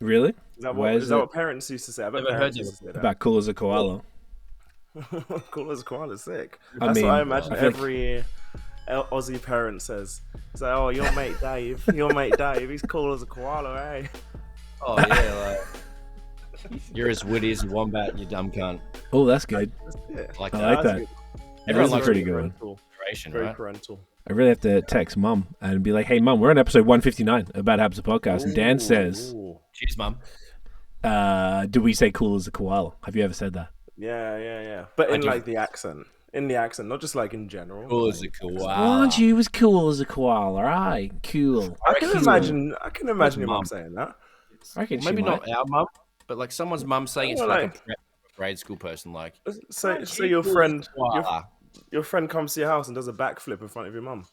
Really? Is that what parents used to say? I bet Never heard parents of used to say that. About cool as a koala. Cool as a koala, sick. I That's mean, what I imagine I feel like- every Aussie parent says. It's like, oh, your mate Dave, he's cool as a koala, eh? Oh yeah, like you're as witty as a wombat, you dumb cunt. Oh, that's good. Yeah. Like I that. like that. good. Everyone's like pretty very good. parental, Generation, very right? parental. I really have to text Mum and be like, "Hey, Mum, we're on episode 159 about Habs of Podcast." And Dan says, Ooh. Cheers, mum. "Do we say cool as a koala? Have you ever said that?" Yeah. But I in do. like the accent. In the accent, not just like in general. Cool like, as a Aren't koala. you as cool as a koala? Right? Cool. I can Cool. imagine your Mum. mum saying that. I reckon she Maybe might. not our mum, but like someone's mum saying it's Oh, like like- a grade school person. Like, So "Aren't so you your cool as a friend koala?" your friend comes to your house and does a backflip in front of your mum.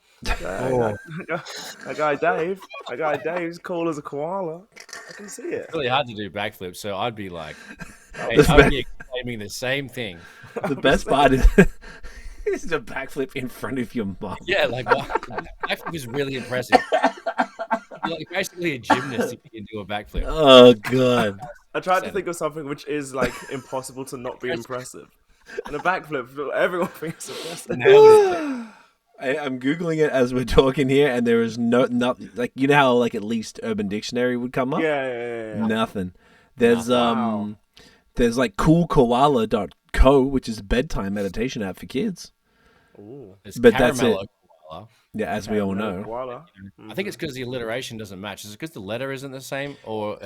Oh. That guy Dave's cool as a koala. I can see it. It's really hard to do backflips, so I'd be like, hey, That's I'd be exclaiming the same thing. The best part is the backflip in front of your mum. Yeah, like what? Backflip is really impressive. You're like basically a gymnast if you can do a backflip. Oh god. I tried to think of something which is like impossible to not be impressive. And a backflip, everyone thinks impressive. I'm googling it as we're talking here, and there is not like, you know how like at least Urban Dictionary would come up. Yeah. Nothing. There's Wow. there's like coolkoala.co, which is a bedtime meditation app for kids. Ooh. It's But that's caramello it. koala. Yeah, as we all know. Koala. I think it's because the alliteration doesn't match. Is it because the letter isn't the same, or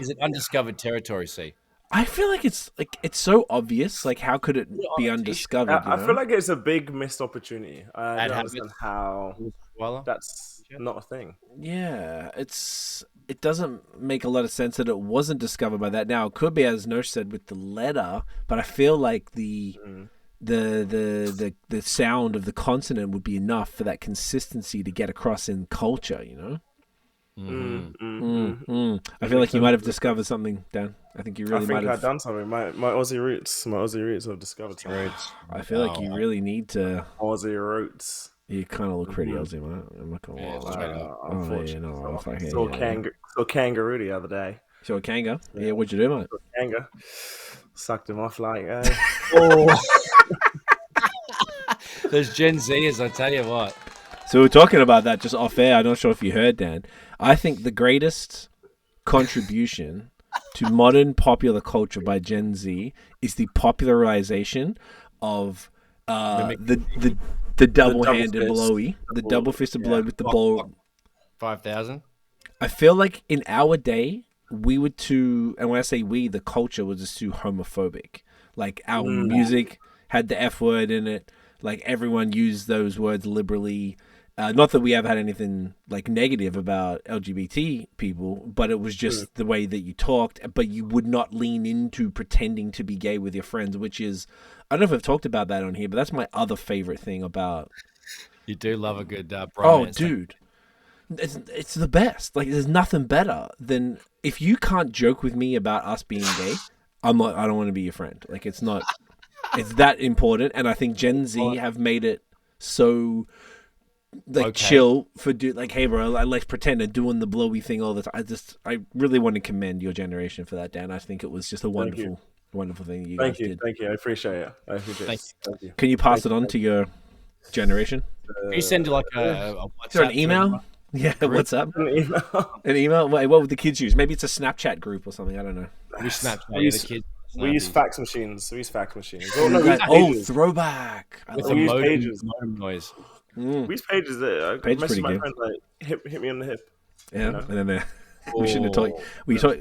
is it undiscovered territory? C. I feel like it's so obvious. Like, how could it be undiscovered? I you know? feel like it's a big missed opportunity. I Bad don't habits. understand how Koala. that's not a thing. Yeah, it doesn't make a lot of sense that it wasn't discovered by that. Now it could be, as Nosh said, with the letter, but I feel like the sound of the consonant would be enough for that consistency to get across in culture. You know. I feel like you might have discovered something, Dan. I think you I really think might I've have. done something. My Aussie roots have discovered something. I feel like you really need to. Aussie roots. You kind of look pretty Aussie, man. I'm not gonna Yeah, lie. straight up. Unfortunately, no, fuck it, saw yeah. kangaroo the other day. So a kanga? Yeah, what'd you do, mate? Kanga sucked him off like. There's Gen Zers, I tell you what. So we're talking about that just off air. I'm not sure if you heard, Dan. I think the greatest contribution to modern popular culture by Gen Z is the popularization of the double-handed blowy, the double-fisted blow with the bowl. 5,000. I feel like in our day, we were too, and when I say we, the culture was just too homophobic. Like, our music had the F word in it. Like, everyone used those words liberally. Not that we ever had anything like negative about LGBT people, but it was just the way that you talked. But you would not lean into pretending to be gay with your friends, which is, I don't know if I've talked about that on here, but that's my other favorite thing about. You do love a good Oh, bromance. dude, it's the best. Like, there's nothing better than if you can't joke with me about us being gay. I don't want to be your friend. Like, it's not. It's that important, and I think Gen Z have made it so. Like, chill for like, hey bro, let's pretend and doing the blowy thing all the time. I really want to commend your generation for that, Dan. I think it was just a wonderful thing you guys did. Thank you. I appreciate it. Thank you. Can you pass it on to your generation? Can you send like a Is there WhatsApp an email? Yeah, what's up? An email? What would the kids use? Maybe it's a Snapchat group or something. I don't know. We Snapchat We the use- kids. We use fax machines. Oh, no, we use Oh, pages. throwback! I With love the we use modem, pages. modem noise. We use pages. Page Message pretty my good. friends like hit me on the hip. Yeah, know? and then we shouldn't have taught. Oh. We taught.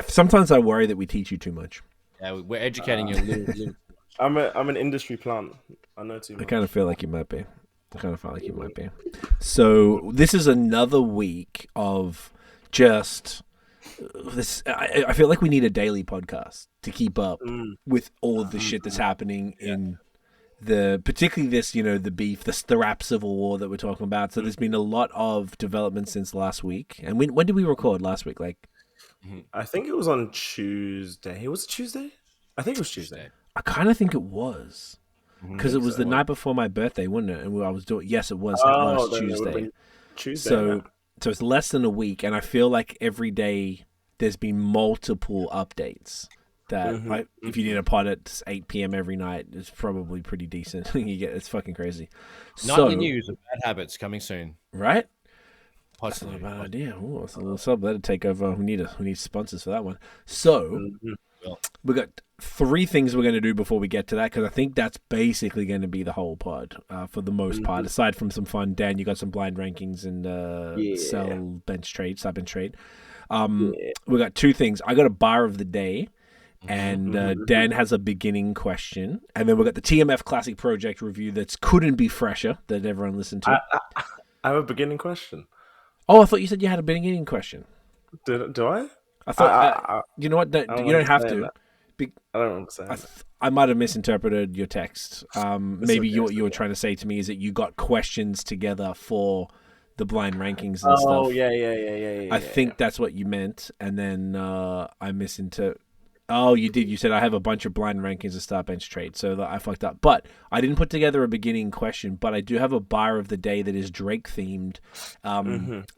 Sometimes I worry that we teach you too much. Yeah, we're educating you a little. I'm an industry plant. I know too I much. kind of feel like you might be. So this is another week of just this. I feel like we need a daily podcast to keep up with all of the shit that's happening in particularly this, the beef, the rap civil war that we're talking about. So there's been a lot of development since last week. And when did we record last week? Like, I think it was on Tuesday. Was it Tuesday? I think it was Tuesday. I kind of think it was. Because it was the night before my birthday, wasn't it? And I was doing. Yes, it was last then it would've Tuesday. been Tuesday. So it's less than a week, and I feel like every day there's been multiple updates. That if you did a pod at 8 p.m. every night, it's probably pretty decent. It's fucking crazy. Nightly news of bad habits coming soon. Right? Possibly. That's not a bad idea. Oh, that's a little sub. That'll take over. We need sponsors for that one. So we got 3 things we're going to do before we get to that, because I think that's basically going to be the whole pod for the most part. Aside from some fun, Dan, you got some blind rankings and side bench trade. We got 2 things. I got a bar of the day. And Dan has a beginning question. And then we've got the TMF Classic Project review that couldn't be fresher that everyone listened to. I have a beginning question. Oh, I thought you said you had a beginning question. Do I? I thought, you know what? You don't have to. I don't understand. I might have misinterpreted your text. Maybe okay, you were trying to say to me is that you got questions together for the blind rankings and stuff. Oh, yeah. I think that's what you meant. And then I misinterpreted. Oh, you did. You said I have a bunch of blind rankings of start bench trade, so I fucked up. But I didn't put together a beginning question, but I do have a bar of the day that is Drake themed,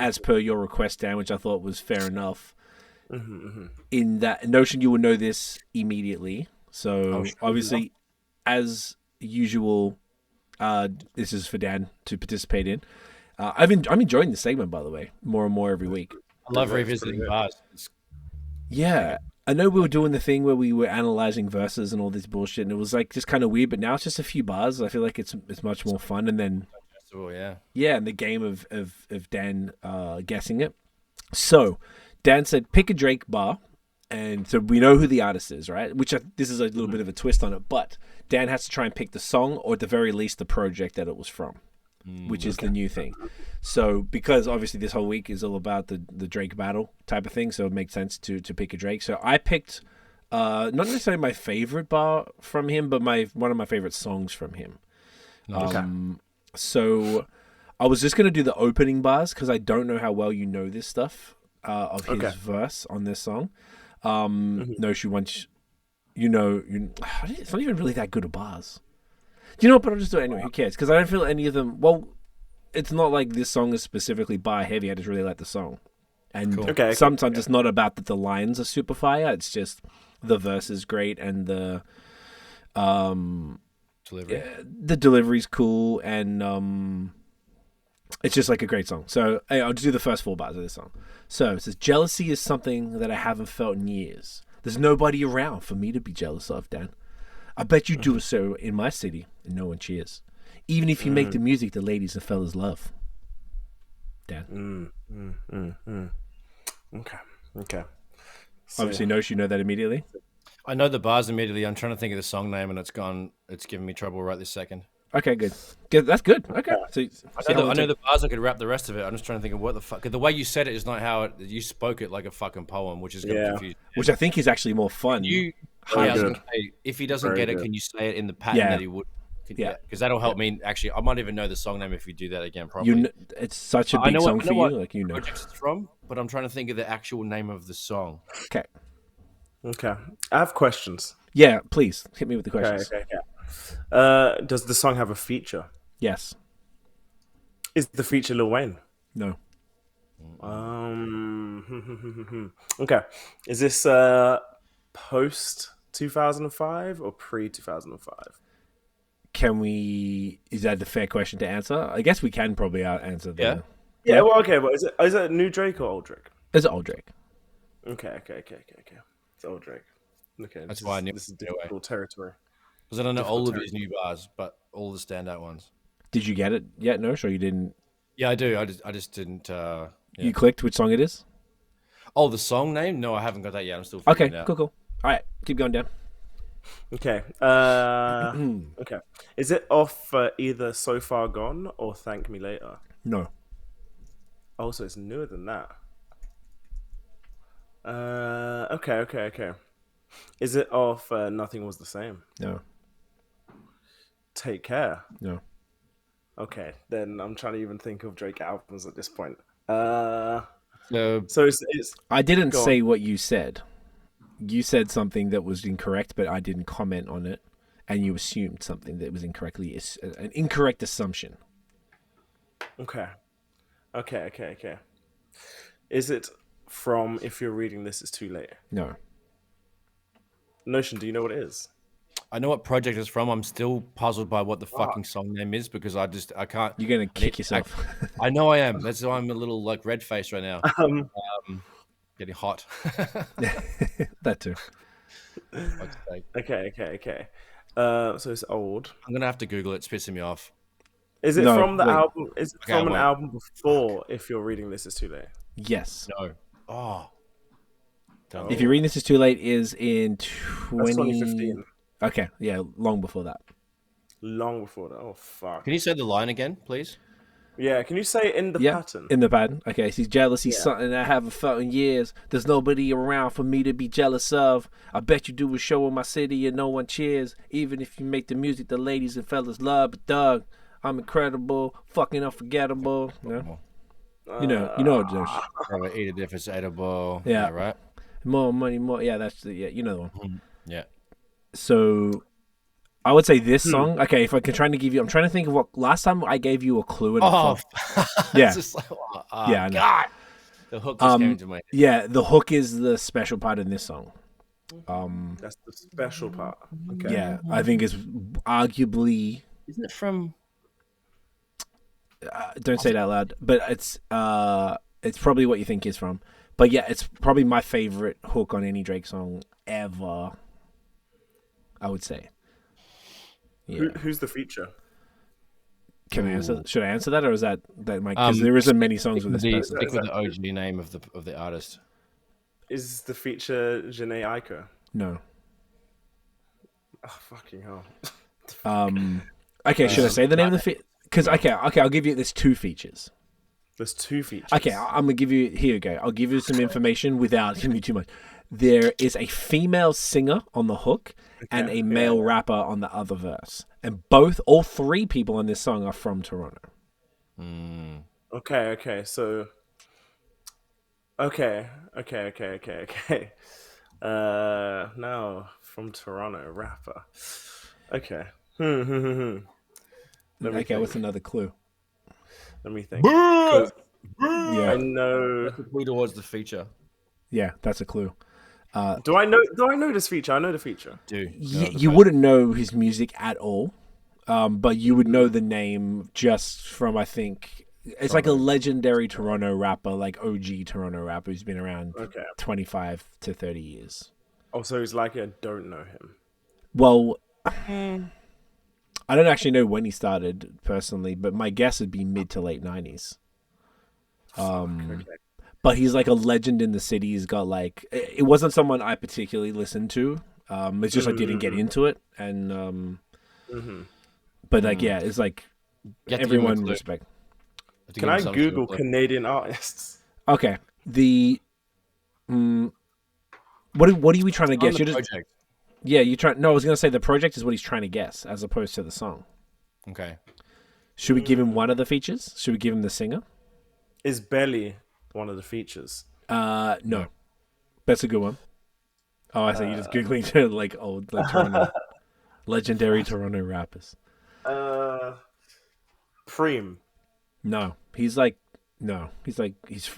as per your request, Dan, which I thought was fair enough. In that notion, you will know this immediately. So obviously, as usual, this is for Dan to participate in. I'm enjoying the segment, by the way, more and more every week. I love revisiting bars. Yeah. I know we were doing the thing where we were analyzing verses and all this bullshit, and it was like just kind of weird. But now it's just a few bars. I feel like it's much more fun. And then, and the game of Dan guessing it. So Dan said, pick a Drake bar, and so we know who the artist is, right? This is a little bit of a twist on it, but Dan has to try and pick the song, or at the very least the project that it was from, which is the new thing. So because obviously this whole week is all about the Drake battle type of thing, so it makes sense to pick a Drake. So I picked not necessarily my favorite bar from him, but one of my favorite songs from him. So I was just going to do the opening bars because I don't know how well you know this stuff of his verse on this song. No, she wants, it's not even really that good of bars. You know what? But I'll just do it anyway. Who cares? Because I don't feel any of them. Well, it's not like this song is specifically bar heavy. I just really like the song. And sometimes it's not about that the lines are super fire. It's just the verse is great and the delivery. The delivery's cool, and it's just like a great song. So I'll just do the first 4 bars of this song. So it says, jealousy is something that I haven't felt in years. There's nobody around for me to be jealous of, Dan. I bet you do so in my city, and no one cheers. Even if you make the music the ladies and fellas love. Dan. Okay. So, obviously, Nosh, you know that immediately? I know the bars immediately. I'm trying to think of the song name, and it's giving me trouble right this second. Okay, good. That's good. Okay. So I know the bars. I could rap the rest of it. I'm just trying to think of what the fuck. The way you said it is not how you spoke it, like a fucking poem, which is going to confuse. Which I think is actually more fun. If he doesn't get it, can you say it in the pattern that he would? Because that'll help me. Actually, I might even know the song name if you do that again properly. It's such a big song for you, like project it's from, but I'm trying to think of the actual name of the song. Okay. I have questions. Yeah, please hit me with the questions. Okay. Does the song have a feature? Yes. Is the feature Lil Wayne? No. Okay. Is this post 2005 or pre 2005? Is that the fair question to answer? I guess we can probably answer that. Yeah, well, okay, but is it new Drake or old Drake? It's old Drake. Okay. It's old Drake. Okay. That's why I knew this is difficult territory. Because I don't know all of his new bars, but all the standout ones. Did you get it yet, Nosh, or you didn't? Yeah, I do. I just didn't. You clicked which song it is? Oh, the song name? No, I haven't got that yet. I'm still figuring it out. Cool. All right, keep going down. Okay. Okay. Is it off either So Far Gone or Thank Me Later? No. Oh, so it's newer than that. Okay. Is it off Nothing Was the Same? No. Take Care? No. Okay, then I'm trying to even think of Drake albums at this point. So it's I didn't say what you said. You said something that was incorrect, but I didn't comment on it, and you assumed something that was an incorrect assumption. Okay. Is it from If You're Reading This It's Too Late? No. Notion, do you know what it is? I know what project it's from. I'm still puzzled by what the fucking song name is because I can't. You're gonna kick yourself. I know I am. That's why I'm a little like red faced right now. Getting hot. That too. Okay. So it's old. I'm gonna have to Google it. It's pissing me off. Is it from the album? Is it from an album before If You're Reading This It's Too Late? Yes. No. Oh. If You're Reading This Is Too Late is in 2015. Okay, yeah, long before that. Long before that. Oh, fuck. Can you say the line again, please? Yeah, can you say it in the pattern? In the pattern. Okay, she's jealous. He's something I haven't felt in years. There's nobody around for me to be jealous of. I bet you do a show in my city and no one cheers. Even if you make the music the ladies and fellas love. But Doug, I'm incredible, fucking unforgettable. You know, Josh. Eat it if it's edible. Yeah, right. More money, more. Yeah, that's you know the one. Yeah. So, I would say this song. Okay, if I can try to give you, I'm trying to think of what last time I gave you a clue. Yeah, just like, yeah, God. The hook just came into my head. Yeah, the hook is the special part in this song. That's the special part. Okay. Yeah, I think it's arguably. Isn't it from? Don't say it out loud, but it's probably what you think is from. But yeah, it's probably my favorite hook on any Drake song ever. I would say. Yeah. Who's the feature? Can I answer? Should I answer that, or is that Mike? Because there isn't many songs with this person. Stick with the OG name of the artist. Is the feature Jhené Aiko? No. Oh, fucking hell. Okay, should I say the name of the Because okay, I'll give you. There's two features. There's two features. Okay, I'm gonna give you. Here you go. I'll give you some information without giving you too much. There is a female singer on the hook and a male rapper on the other verse, and all three people on this song are from Toronto. Okay. So. Okay. Now from Toronto rapper. Okay. Okay, what's another clue? Let me think. Yeah, I know. That's a clue towards the feature. Yeah, that's a clue. Do I know this feature? I know the feature. You wouldn't know his music at all, but you would know the name just from, I think, it's like a legendary Toronto rapper, like OG Toronto rapper who's been around 25 to 30 years. Oh, so he's like, I don't know him. Well, I don't actually know when he started personally, but my guess would be mid to late 90s. But he's like a legend in the city. He's got like, it wasn't someone I particularly listened to. It's just I didn't get into it, and but like it's like everyone respect. Can I Google Canadian artists? Okay, what are we trying to guess? You trying? No, I was gonna say the project is what he's trying to guess, as opposed to the song. Okay. Should we give him one of the features? Should we give him the singer? Is Belly one of the features? No. That's a good one. Oh, I see. You're just googling like old, like Toronto, legendary Toronto rappers. Preem. No, he's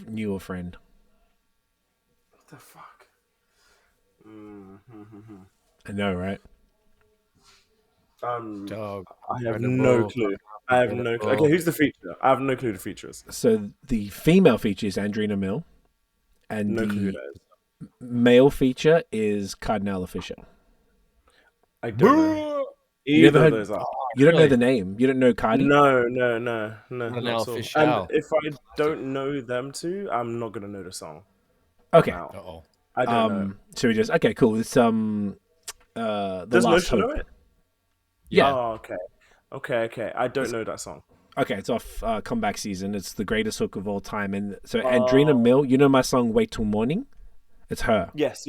newer friend. What the fuck? I know, right? Dog. I have no clue. Okay, who's the feature? I have no clue the features. So the female feature is Andrina Mill, and No clue who the that is. male feature is Cardinal Official. I don't know. You never Either of heard- those are. You don't know the name. You don't know Cardi. No. Cardinal not at all. Official. And if I don't know them two, I'm not gonna know the song. Okay. Now. Uh-oh. I don't know. So we just cool. It's the Does Last Notion Hope. know it? Yeah. Oh, okay. I don't know that song. Okay, it's off Comeback Season. It's the greatest hook of all time. And so Andrina Mill, you know my song Wait Till Morning? It's her. Yes.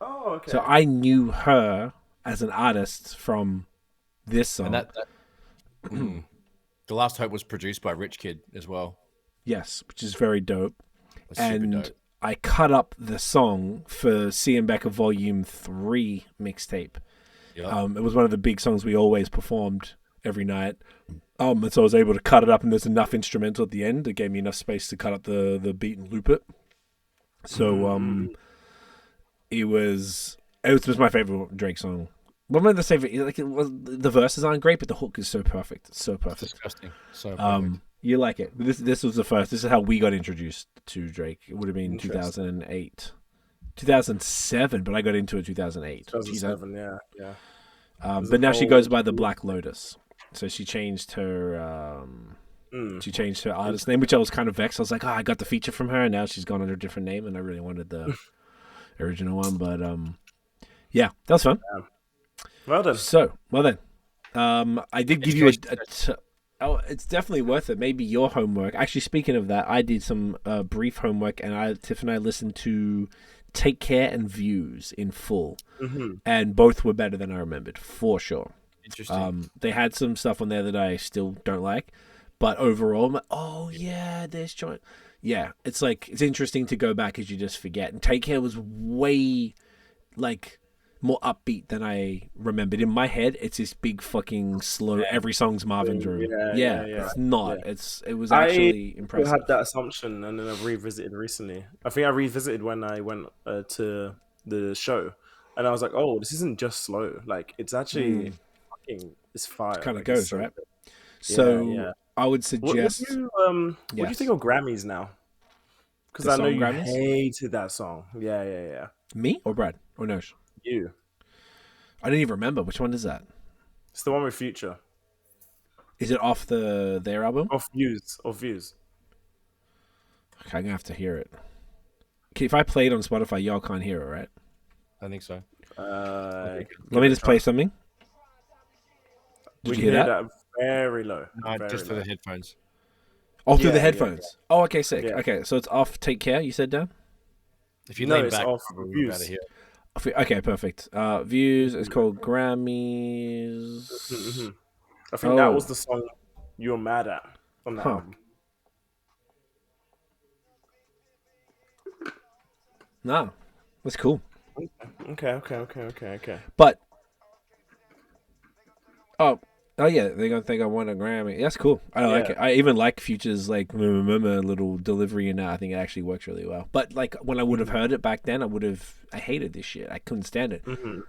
Oh, okay. So I knew her as an artist from this song. And The Last Hope was produced by Rich Kid as well. Yes, which is very dope. That's super And dope. I cut up the song for CM Becker Volume 3 mixtape. Yeah. It was one of the big songs we always performed every night. And so I was able to cut it up, and there's enough instrumental at the end. It gave me enough space to cut up the beat and loop it. So it was my favorite Drake song. One of the favorite, like the verses aren't great, but the hook is so perfect. It's so perfect. It's disgusting. So perfect. You like it. This was the first. This is how we got introduced to Drake. It would have been 2008. 2007, but I got into it 2008. 2007, yeah. But now she goes by the Black Lotus. So she changed her artist name, which I was kind of vexed. I was like, I got the feature from her, and now she's gone under a different name, and I really wanted the original one. But yeah, that was fun. Yeah. Well done. So, I did give you it's definitely worth it. Maybe your homework. Actually, speaking of that, I did some brief homework, and Tiff and I listened to Take Care and Views in full, and both were better than I remembered, for sure. Interesting. They had some stuff on there that I still don't like, but overall, I'm like, oh yeah, there's joint. Yeah, it's like it's interesting to go back as you just forget. And Take Care was way like more upbeat than I remembered. In my head, it's this big fucking slow. Every song's Marvin Drew. Yeah. It's not. Yeah. It was actually impressive. I had that assumption, and then I revisited recently. I think I revisited when I went to the show, and I was like, "Oh, this isn't just slow. Like, it's actually fucking. It's fire. It kind of goes right." So I would suggest. What do you think of Grammys now? Because I know you hated that song. Yeah. Me or Brad or Nosh? You. I didn't even remember. Which one is that? It's the one with Future. Is it off their album? Off Views. Okay, I'm gonna have to hear it. Okay, if I play it on Spotify, y'all can't hear it, right? I think so. Let me just play something. Did you hear that? Very low. Just for the headphones. Oh, through the headphones. Yeah. Oh, okay, sick. Yeah. Okay, so it's off Take Care, you said, Dan? If you lean back, off Views. Okay, perfect. Views. It's called Grammys. I think that was the song you were mad at on that album. No, that's cool. Okay. But oh yeah, they're gonna think I won a Grammy. That's cool. I like it. I even like Future's like little delivery, and I think it actually works really well. But like when I would have heard it back then, I hated this shit. I couldn't stand it.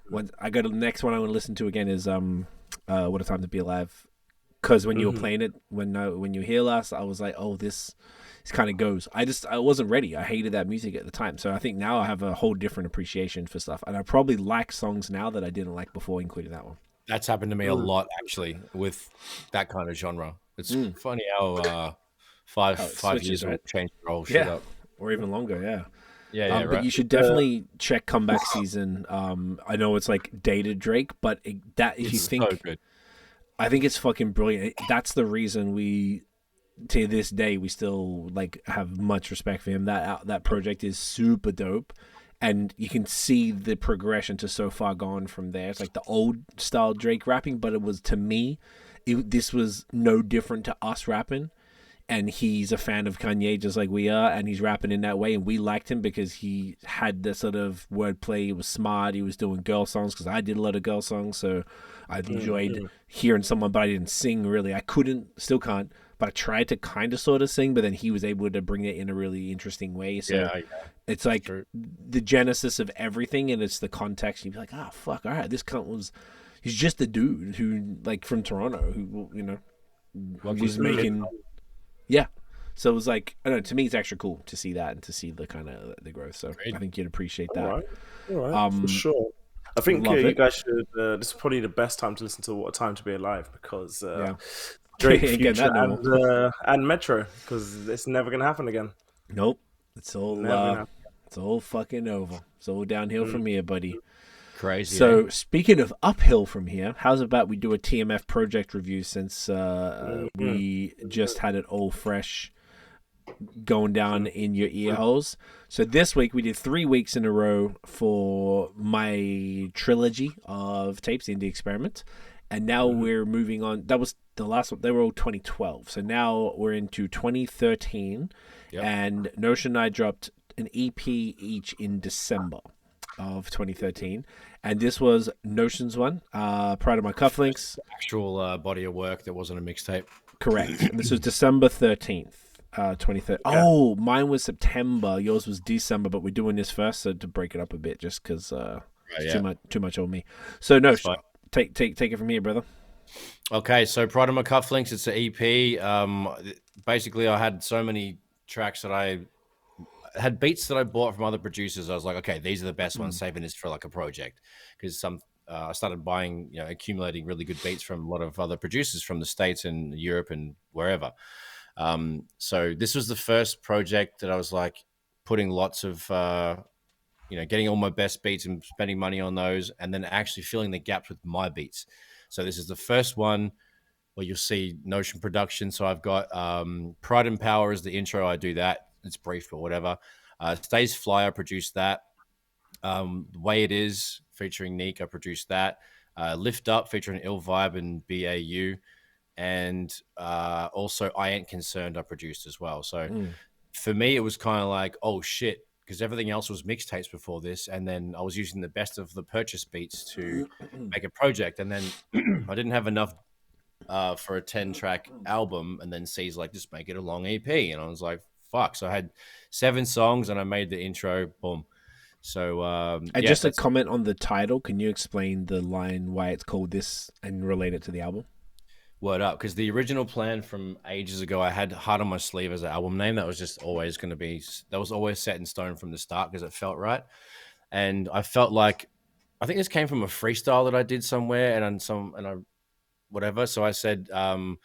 When I go to the next one I want to listen to again is What a Time to Be Alive, because when you were playing it, when you hear last, I was like, oh, this kind of goes. I wasn't ready. I hated that music at the time, so I think now I have a whole different appreciation for stuff, and I probably like songs now that I didn't like before, including that one. That's happened to me a lot, actually, with that kind of genre. It's funny how 5 years will change the whole shit up. Or even longer, Yeah, right. But you should definitely check Comeback Season. I know it's like dated Drake, but if you think, so good. I think it's fucking brilliant. That's the reason to this day, we still like have much respect for him. That project is super dope. And you can see the progression to so far gone from there. It's like the old style Drake rapping, but it was, to me, this was no different to us rapping. And he's a fan of Kanye just like we are, and he's rapping in that way. And we liked him because he had the sort of wordplay. He was smart. He was doing girl songs because I did a lot of girl songs. So I enjoyed hearing someone, but I didn't sing really. I still can't. But I tried to kind of sort of sing, but then he was able to bring it in a really interesting way. So it's like the genesis of everything, and it's the context. You'd be like, fuck, all right, this cunt he's just a dude who, like, from Toronto, who, was making, So it was like, I don't know, to me, it's extra cool to see that and to see the kind of the growth. So I think you'd appreciate that. All right, for sure. I think you guys should, this is probably the best time to listen to What a Time to Be Alive, because Drake, Future, and Metro, because it's never gonna happen again. Nope, it's all fucking over. It's all downhill from here, buddy. Crazy. So speaking of uphill from here, how's about we do a TMF project review, since we just had it all fresh going down in your ear holes. So this week we did 3 weeks in a row for my trilogy of tapes, Indie Experiment. And now we're moving on. That was the last one. They were all 2012. So now we're into 2013. Yep. And Notion and I dropped an EP each in December of 2013. And this was Notion's one, Pride of My Cufflinks. Actual body of work that wasn't a mixtape. Correct. And this was December 13th. 23rd. Oh, mine was September. Yours was December, but we're doing this first, so to break it up a bit, just because too much on me. So no, take it from here, brother. Okay, so Pride on My Cufflinks, it's an EP. Basically, I had so many tracks that I had beats that I bought from other producers. I was like, okay, these are the best ones. Saving this for like a project, because I started buying, accumulating really good beats from a lot of other producers from the States and Europe and wherever. So this was the first project that I was like putting lots of, getting all my best beats and spending money on those, and then actually filling the gaps with my beats. So this is the first one where you'll see Notion production. So I've got Pride and Power as the intro. I do that. It's brief, but whatever. Stays Fly, I produced that. The Way It Is, featuring Neek, I produced that. Lift Up, featuring Ill Vibe and BAU. And also I Ain't Concerned, I produced as well. So for me, it was kind of like, oh shit, because everything else was mixtapes before this, and then I was using the best of the purchase beats to make a project, and then I didn't have enough for a 10-track album, and then C's like, just make it a long EP, and I was like, fuck. So I had 7 songs, and I made the intro, boom. So and just a comment on the title, can you explain the line why it's called this and relate it to the album? Word up, because the original plan from ages ago, I had Heart on My Sleeve as an album name. That was just always going to be, that was always set in stone from the start because it felt right. And I felt like, I think this came from a freestyle that I did somewhere whatever. So I said, Pride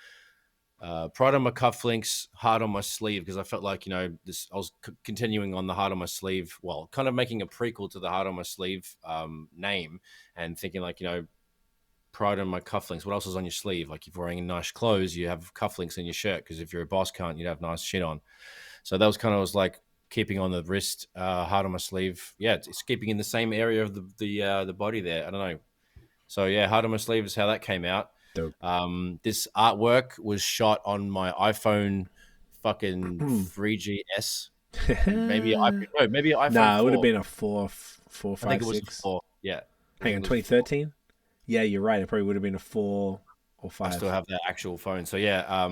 on My Cufflinks, Heart on My Sleeve, because I felt like, I was continuing on the Heart on My Sleeve, well, kind of making a prequel to the Heart on My Sleeve name, and thinking like, Pride on My Cufflinks. What else is on your sleeve? Like if you're wearing nice clothes, you have cufflinks in your shirt, because if you're a boss cunt, you'd have nice shit on. So that was like keeping on the wrist, Heart on My Sleeve. Yeah, it's keeping in the same area of the body there. I don't know. So yeah, Heart on My Sleeve is how that came out. Dope. This artwork was shot on my iPhone fucking 3GS. maybe iPhone. Nah, it would have been a 4, 5, I think it was 6. 4. Yeah. Hang on, 2013. Yeah, you're right. It probably would have been a 4 or 5. I still have that actual phone. So yeah,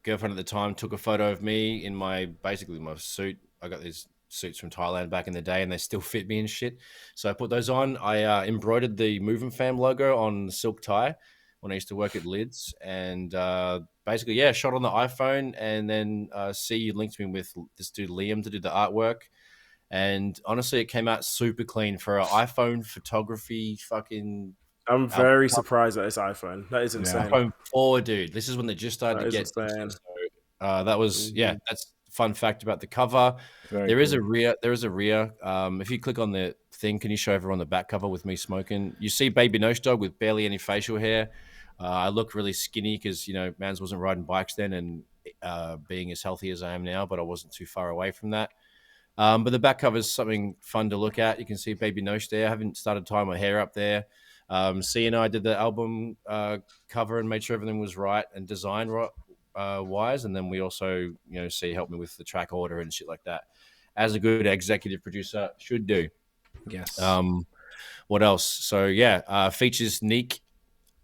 girlfriend at the time took a photo of me in my suit. I got these suits from Thailand back in the day, and they still fit me and shit. So I put those on. I embroidered the Moving Fam logo on the silk tie when I used to work at Lids, and basically, yeah, shot on the iPhone, and then you linked me with this dude Liam to do the artwork. And honestly, it came out super clean for an iPhone photography fucking. I'm very surprised at this iPhone. That is insane. iPhone 4, dude. This is when they just started to get. So, that was that's fun fact about the cover. There is a rear. If you click on the thing, can you show everyone the back cover with me smoking? You see Baby Nose Dog with barely any facial hair. I look really skinny because Mans wasn't riding bikes then, and being as healthy as I am now, but I wasn't too far away from that. But the back cover is something fun to look at. You can see Baby Nosh there. I haven't started tying my hair up there. C and I did the album cover and made sure everything was right and design wise. And then we also, C helped me with the track order and shit like that, as a good executive producer should do. Yes. What else? So yeah, features Neek,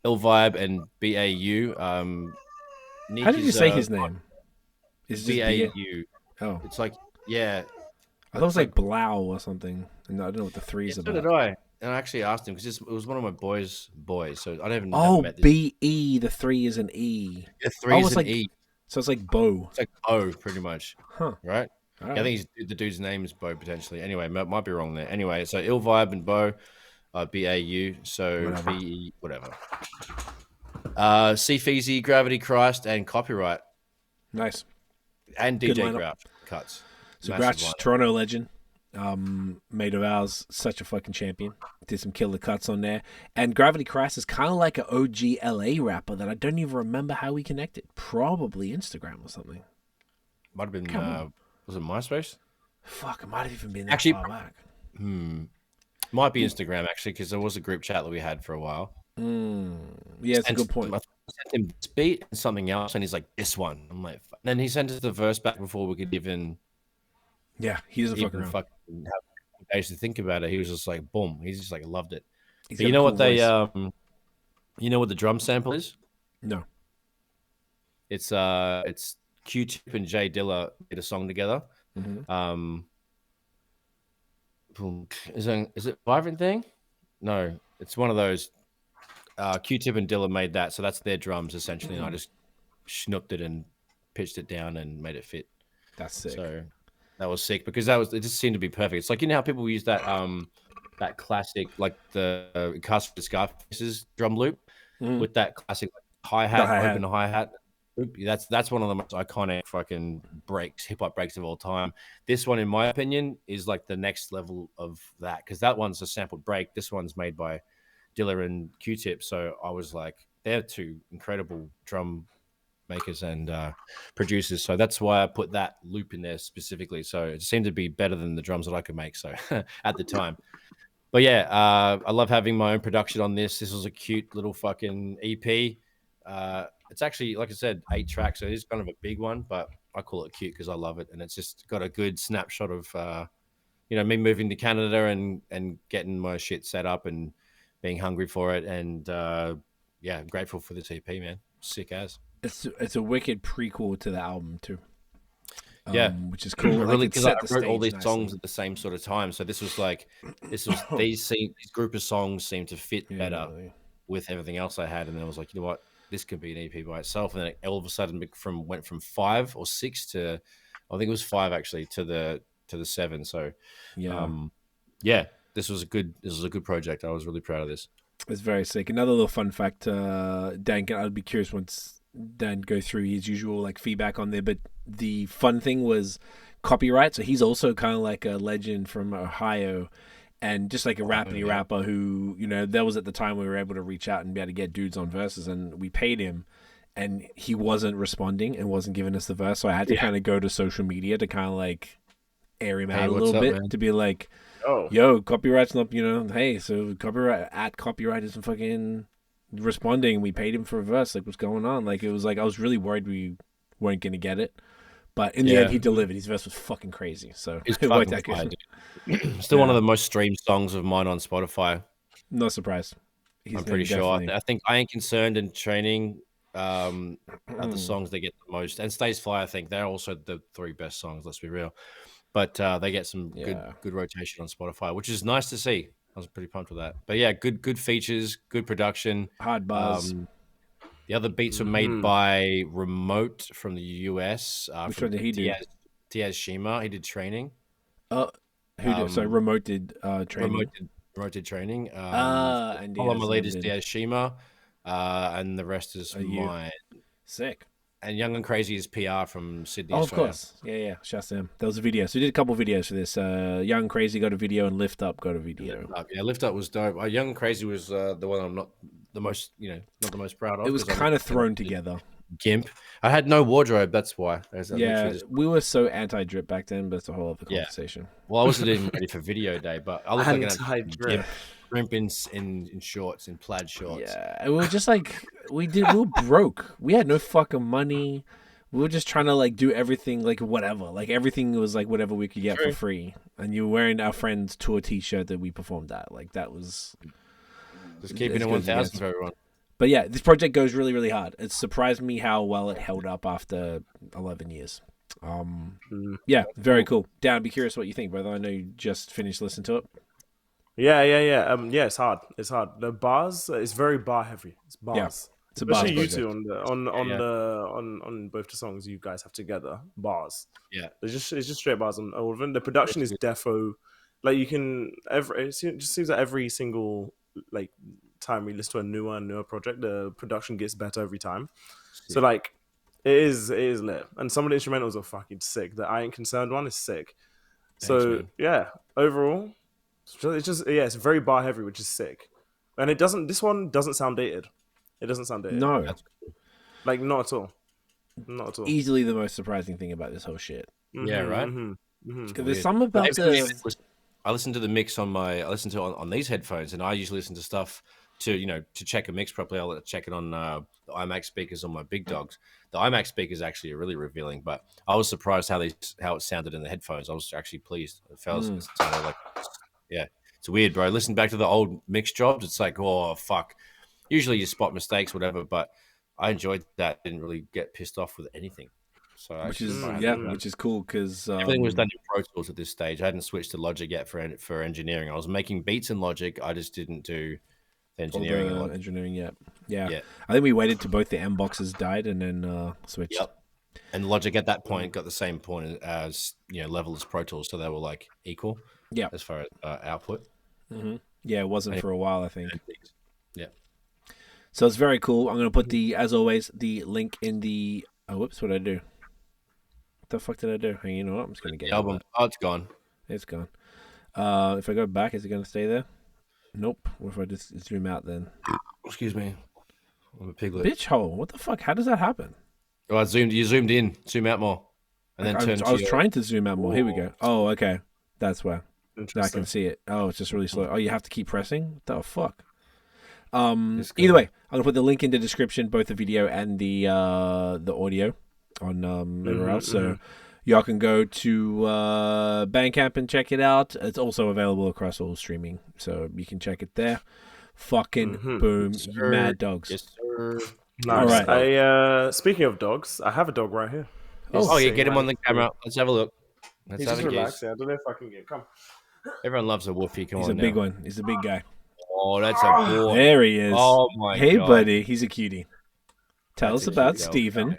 Ill Vibe, and BAU. Neek, how did you say his name? Is BAU? Oh, it's like I thought it was like Blau or something. No, I don't know what the 3 is about. So did I. And I actually asked him because it was one of my boys. So I don't even met this. BE. The 3 is an E. The 3 is an E. So it's like Bo. It's like O, pretty much. Huh. Right? Yeah, I think the dude's name is Bo, potentially. Anyway, might be wrong there. Anyway, so Ill Vibe and Bo, BAU. So BE, whatever. C Feezy, Gravity Christ, and Copyright. Nice. And DJ Grouch cuts. So Grouch, Toronto legend, mate of ours, such a fucking champion. Did some killer cuts on there. And Gravity Christ is kind of like an OG LA rapper that I don't even remember how we connected. Probably Instagram or something. Might have been, was it MySpace? Fuck, it might have even been that far back. Might be Instagram, actually, because there was a group chat that we had for a while. Yeah, it's a good point. I sent him this beat and something else, and he's like, this one. I'm like, and then he sent us the verse back before we could even... Yeah, he doesn't fucking have days to think about it. He was just like, boom. He's just like, loved it. But you know what what the drum sample is? No. It's Q-Tip and Jay Dilla did a song together. Mm-hmm. Is it Vibrant Thing? No, it's one of those. Q-Tip and Dilla made that, so that's their drums essentially, and I just schnooped it and pitched it down and made it fit. That's sick. So that was sick because it just seemed to be perfect. It's like, you know how people use that classic, like the Casper Scarface's drum loop with that classic hi-hat, open hi-hat. That's one of the most iconic fucking breaks, hip hop breaks of all time. This one, in my opinion, is like the next level of that, because that one's a sampled break. This one's made by Dilla and Q-Tip. So I was like, they're two incredible drum makers and producers. So that's why I put that loop in there specifically. So it seemed to be better than the drums that I could make. So at the time. But yeah, I love having my own production on this. This was a cute little fucking EP. It's actually, like I said, 8 tracks. So it is kind of a big one, but I call it cute because I love it. And it's just got a good snapshot of, me moving to Canada and getting my shit set up and being hungry for it. And yeah, I'm grateful for this EP, man. Sick as. It's a wicked prequel to the album too. Yeah, which is cool. Really, because I wrote all these songs at the same sort of time. So this was these group of songs seemed to fit better with everything else I had. And then I was like, you know what? This could be an EP by itself. And then all of a sudden went from 5 or 6 to, I think it was 5 actually, to the 7. So this was a good project. I was really proud of this. It's very sick. Another little fun fact, Dan, I'd be curious once Dan go through his usual like feedback on there, but the fun thing was copyright. So he's also kind of like a legend from Ohio, and just like a rapper who, that was at the time we were able to reach out and be able to get dudes on verses, and we paid him and he wasn't responding and wasn't giving us the verse. So I had to kind of go to social media to kind of like air him out a little bit, man? To be like, yo, copyright's not, hey, so copyright isn't fucking responding. We paid him for a verse. Like, what's going on? Like, it was like, I was really worried we weren't going to get it. But in the end, he delivered. His verse was fucking crazy. So it's still one of the most streamed songs of mine on Spotify. No surprise. I'm pretty sure. I think I Ain't Concerned and Training are the songs that get the most. And Stays Fly, I think they're also the 3 best songs, let's be real. But they get some good rotation on Spotify, which is nice to see. I was pretty pumped with that. But yeah, good features, good production. Hard bars. The other beats were made by Remote from the US. Which one did he do? Diaz Shima. He did Training. Who did? So Remote did Training. Remote did Training. And all my lead is Diaz Shima. And the rest is mine. Sick. And Young and Crazy is PR from Sydney. Of course. Yeah. Shouts to him. There was a video. So we did a couple of videos for this. Young and Crazy got a video and Lift Up got a video. Lift Up was dope. Young and Crazy was the one I'm not the most, not the most proud of. It was kind of thrown together. Gimp. I had no wardrobe. That's why. We were so anti-drip back then, but it's a whole other conversation. Well, I wasn't even ready for video day, but I was like an Gimp in shorts, in plaid shorts. Yeah, and we were just like, we were broke. We had no fucking money. We were just trying to like do everything like whatever. Like everything was like whatever we could get for free. And you were wearing our friend's tour T-shirt that we performed at. Like that was just keeping it 1,000 for everyone. But yeah, this project goes really, really hard. It surprised me how well it held up after 11 years. Yeah, very cool. Dan, I'd be curious what you think, brother. I know you just finished listening to it. Yeah. It's hard. The bars, it's very bar heavy. It's bars. Yeah, it's especially you two on both the songs you guys have together. Bars. Yeah, it's just straight bars on all of them. The production is defo. Like you can it just seems like every single like time we listen to a newer project, the production gets better every time. So like it is lit, and some of the instrumentals are fucking sick. The I Ain't Concerned one is sick. Thanks, man. Overall, it's very bar heavy, which is sick. And this one doesn't sound dated. It doesn't sound dated. No, like not at all. Easily the most surprising thing about this whole shit. Yeah, right. There's some about I listen to the mix on these headphones, and I usually listen to stuff to check a mix properly. I'll check it on the iMac speakers on my big dogs. The iMac speakers actually are really revealing, but I was surprised how it sounded in the headphones. I was actually pleased. It sounded like, it's weird, bro. Listen back to the old mix jobs. It's like, oh fuck. Usually you spot mistakes, whatever, but I enjoyed that. Didn't really get pissed off with anything. So which is cool because everything was done in Pro Tools at this stage. I hadn't switched to Logic yet for engineering. I was making beats in Logic. I just didn't do the engineering. All the engineering, yeah. I think we waited till both the M boxes died and then switched. Yep. And Logic at that point got the same point as level as Pro Tools, so they were like equal. Yeah. As far as output. Mm-hmm. Yeah, it wasn't for a while, I think. Yeah. So it's very cool. I'm going to put as always, the link in the. Oh, whoops! What did I do? What the fuck did I do? Hey, you know what? I'm just going to get the album. Oh, it's gone. It's gone. If I go back, is it going to stay there? Nope. What if I just zoom out then? Excuse me. I'm a piglet. Bitch hole. What the fuck? How does that happen? Oh, you zoomed in. Zoom out more. And then I was trying to zoom out more. Here we go. Oh, okay. That's where. I can see it. Oh, it's just really slow. Oh, you have to keep pressing? What the fuck? Either way, I'm gonna put the link in the description, both the video and the audio on everywhere else. So y'all can go to Bandcamp and check it out. It's also available across all streaming, so you can check it there. Fucking boom, yes, mad dogs. Yes, sir. Nice. All right. Speaking of dogs, I have a dog right here. Yeah, get him on the camera. Let's have a look. He's just relaxing. I don't know if I can get. Come. Everyone loves a woofie. He's a big one. He's a big guy. Oh, that's a boy. There he is. Oh my god. Hey, buddy. He's a cutie. Tell us about Steven.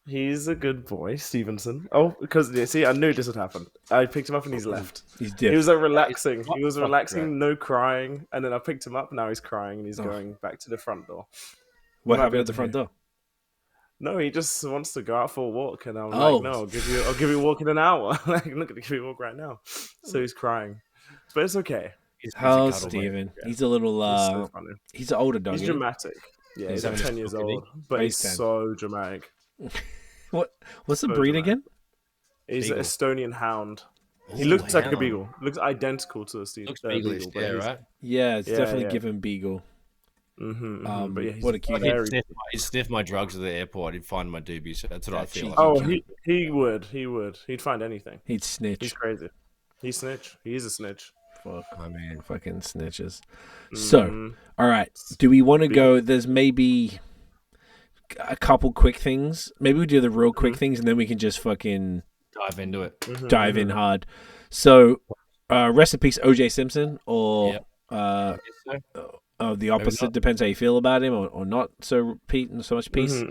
He's a good boy, Stevenson. Oh, because see, I knew this would happen. I picked him up and he's left. He's different. He was relaxing. He was relaxing, no crying, and then I picked him up. Now he's crying and he's going back to the front door. What happened at the front door? No, he just wants to go out for a walk, and I'm like, no, I'll give you a walk in an hour. Like, I'm not gonna give you a walk right now. So he's crying, but it's okay. Oh, Steven. He's a little. He's so funny. He's an older dog. He's dramatic. Yeah, he's 10 years old, but he's so dramatic. What's the breed again? He's an Estonian hound. He looks like a beagle. Looks identical to a beagle. Right? Yeah, it's definitely given beagle. But yeah, what a cutie. He'd sniff my drugs at the airport. He'd find my doobie. So that's what I feel like. Oh, he would. He'd find anything. He'd snitch. He's crazy. He's snitch. He is a snitch. Fuck. I mean, fucking snitches. So, all right. Do we want to go? There's maybe a couple quick things. Maybe we do the real quick things, and then we can just fucking dive into it. Dive in hard. So, rest in peace, OJ Simpson, or the opposite. Depends how you feel about him, or not. So much peace.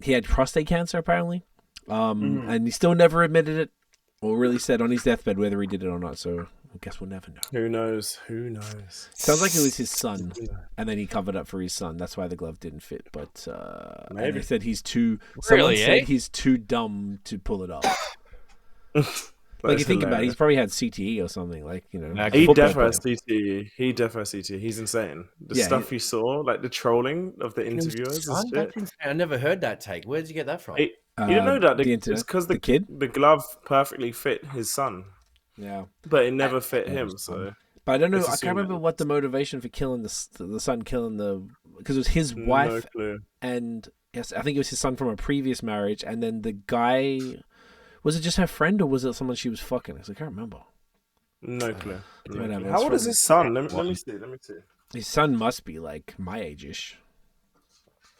He had prostate cancer apparently, and he still never admitted it, or really said on his deathbed whether he did it or not. So I guess we'll never know. Who knows? Sounds like it was his son, and then he covered up for his son. That's why the glove didn't fit. But maybe they said he's too. Someone said he's too dumb to pull it off. Like you think about it, he's probably had CTE or something. Like he definitely has CTE. He definitely has CTE. He's insane. The stuff he saw, like the trolling of the interviewers. I never heard that take. Where did you get that from? You didn't know that the internet. It's because the kid, the glove perfectly fit his son. Yeah, but it never fit him. So, but I don't know. I can't remember what the motivation for killing the son, because it was his wife. No clue. And yes, I think it was his son from a previous marriage, and then the guy. Was it just her friend, or was it someone she was fucking? I can't remember. No clue. How old is his son? Let me see. His son must be like my age-ish.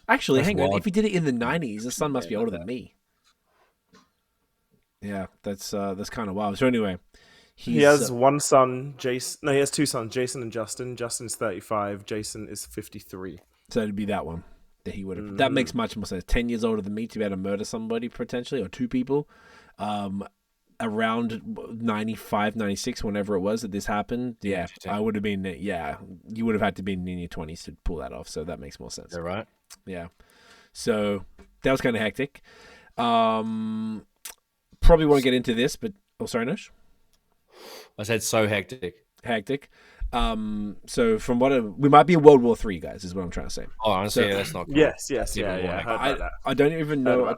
Actually, hang on. If he did it in the 90s, his son must be older than me. Yeah, that's kind of wild. So anyway, he has one son, Jason. No, he has two sons, Jason and Justin. Justin's 35. Jason is 53. So it'd be that one that he would have. That makes much more sense. 10 years older than me to be able to murder somebody potentially, or two people. Around 95, 96, whenever it was that this happened, I would have been, you would have had to be in your 20s to pull that off, so that makes more sense. Is that right? Yeah. So that was kind of hectic. Probably won't get into this, but... Oh, sorry, Nosh? I said so hectic. Hectic. So from we might be in World War III, guys, is what I'm trying to say. Oh, honestly, that's not cool. Yes, I don't even know...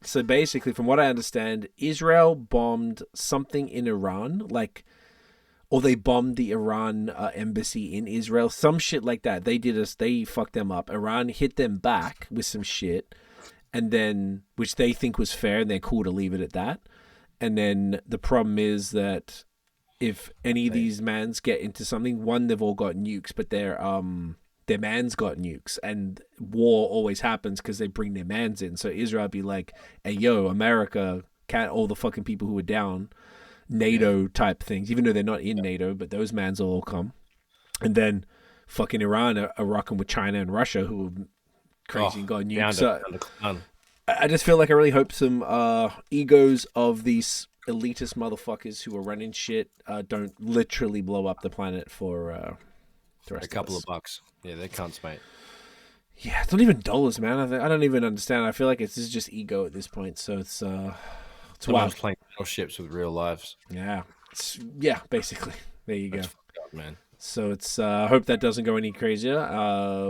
So basically, from what I understand, Israel bombed something in Iran, or they bombed the Iran embassy in Israel, some shit like that. They fucked them up. Iran hit them back with some shit, and then, which they think was fair, and they're cool to leave it at that. And then the problem is that if any of these mans get into something, one, they've all got nukes, but their man's got nukes, and war always happens because they bring their mans in. So Israel would be like, hey, yo, America, can't all the fucking people who are down, NATO type things, even though they're not in NATO, but those mans will all come. And then fucking Iran are rocking with China and Russia, who are crazy and got nukes. So I just feel like I really hope some egos of these elitist motherfuckers who are running shit don't literally blow up the planet for the rest a couple of bucks. Yeah, they cunts, mate. Yeah, it's not even dollars, man. I don't even understand. I feel like it's just ego at this point. So it's wild. Playing battleships with real lives. Yeah, basically. There you go, up, man. So it's I hope that doesn't go any crazier.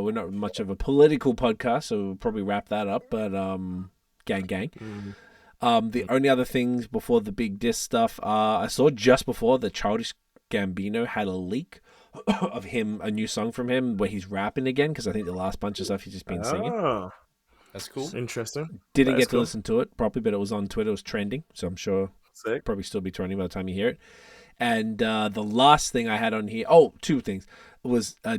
We're not much of a political podcast, so we'll probably wrap that up. But gang. The only other things before the big diss stuff, I saw just before that Childish Gambino had a leak of him, a new song from him where he's rapping again, because I think the last bunch of stuff he's just been singing. That's cool. Interesting. Didn't get to listen to it properly, but it was on Twitter. It was trending, so I'm sure it'll probably still be trending by the time you hear it. And the last thing I had on here, two things, was the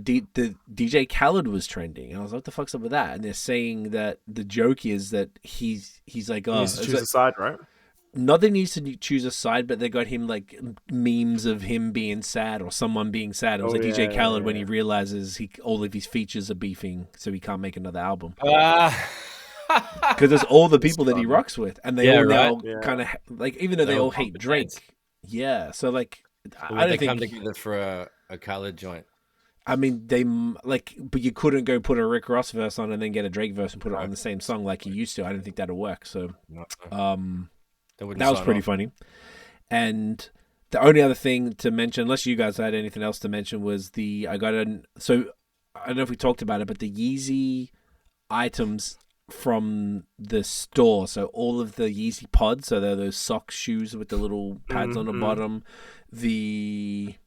DJ Khaled was trending, and I was like, what the fuck's up with that? And they're saying that the joke is that he's like, he needs to choose a side, right? Not that he needs to choose a side, but they got him like memes of him being sad or someone being sad. It was DJ Khaled when he realizes all of his features are beefing, so he can't make another album. Because there's all the people that he rocks with, and they all now kind of like, even though they all hate Drake. Yeah, so like, I don't think come together for a Khaled joint. I mean, they like, but you couldn't go put a Rick Ross verse on and then get a Drake verse and put it on the same song like you used to. I don't think that'll work. So, that was pretty funny. And the only other thing to mention, unless you guys had anything else to mention, was I don't know if we talked about it, but the Yeezy items from the store. So all of the Yeezy pods, so they're those sock shoes with the little pads on the bottom. They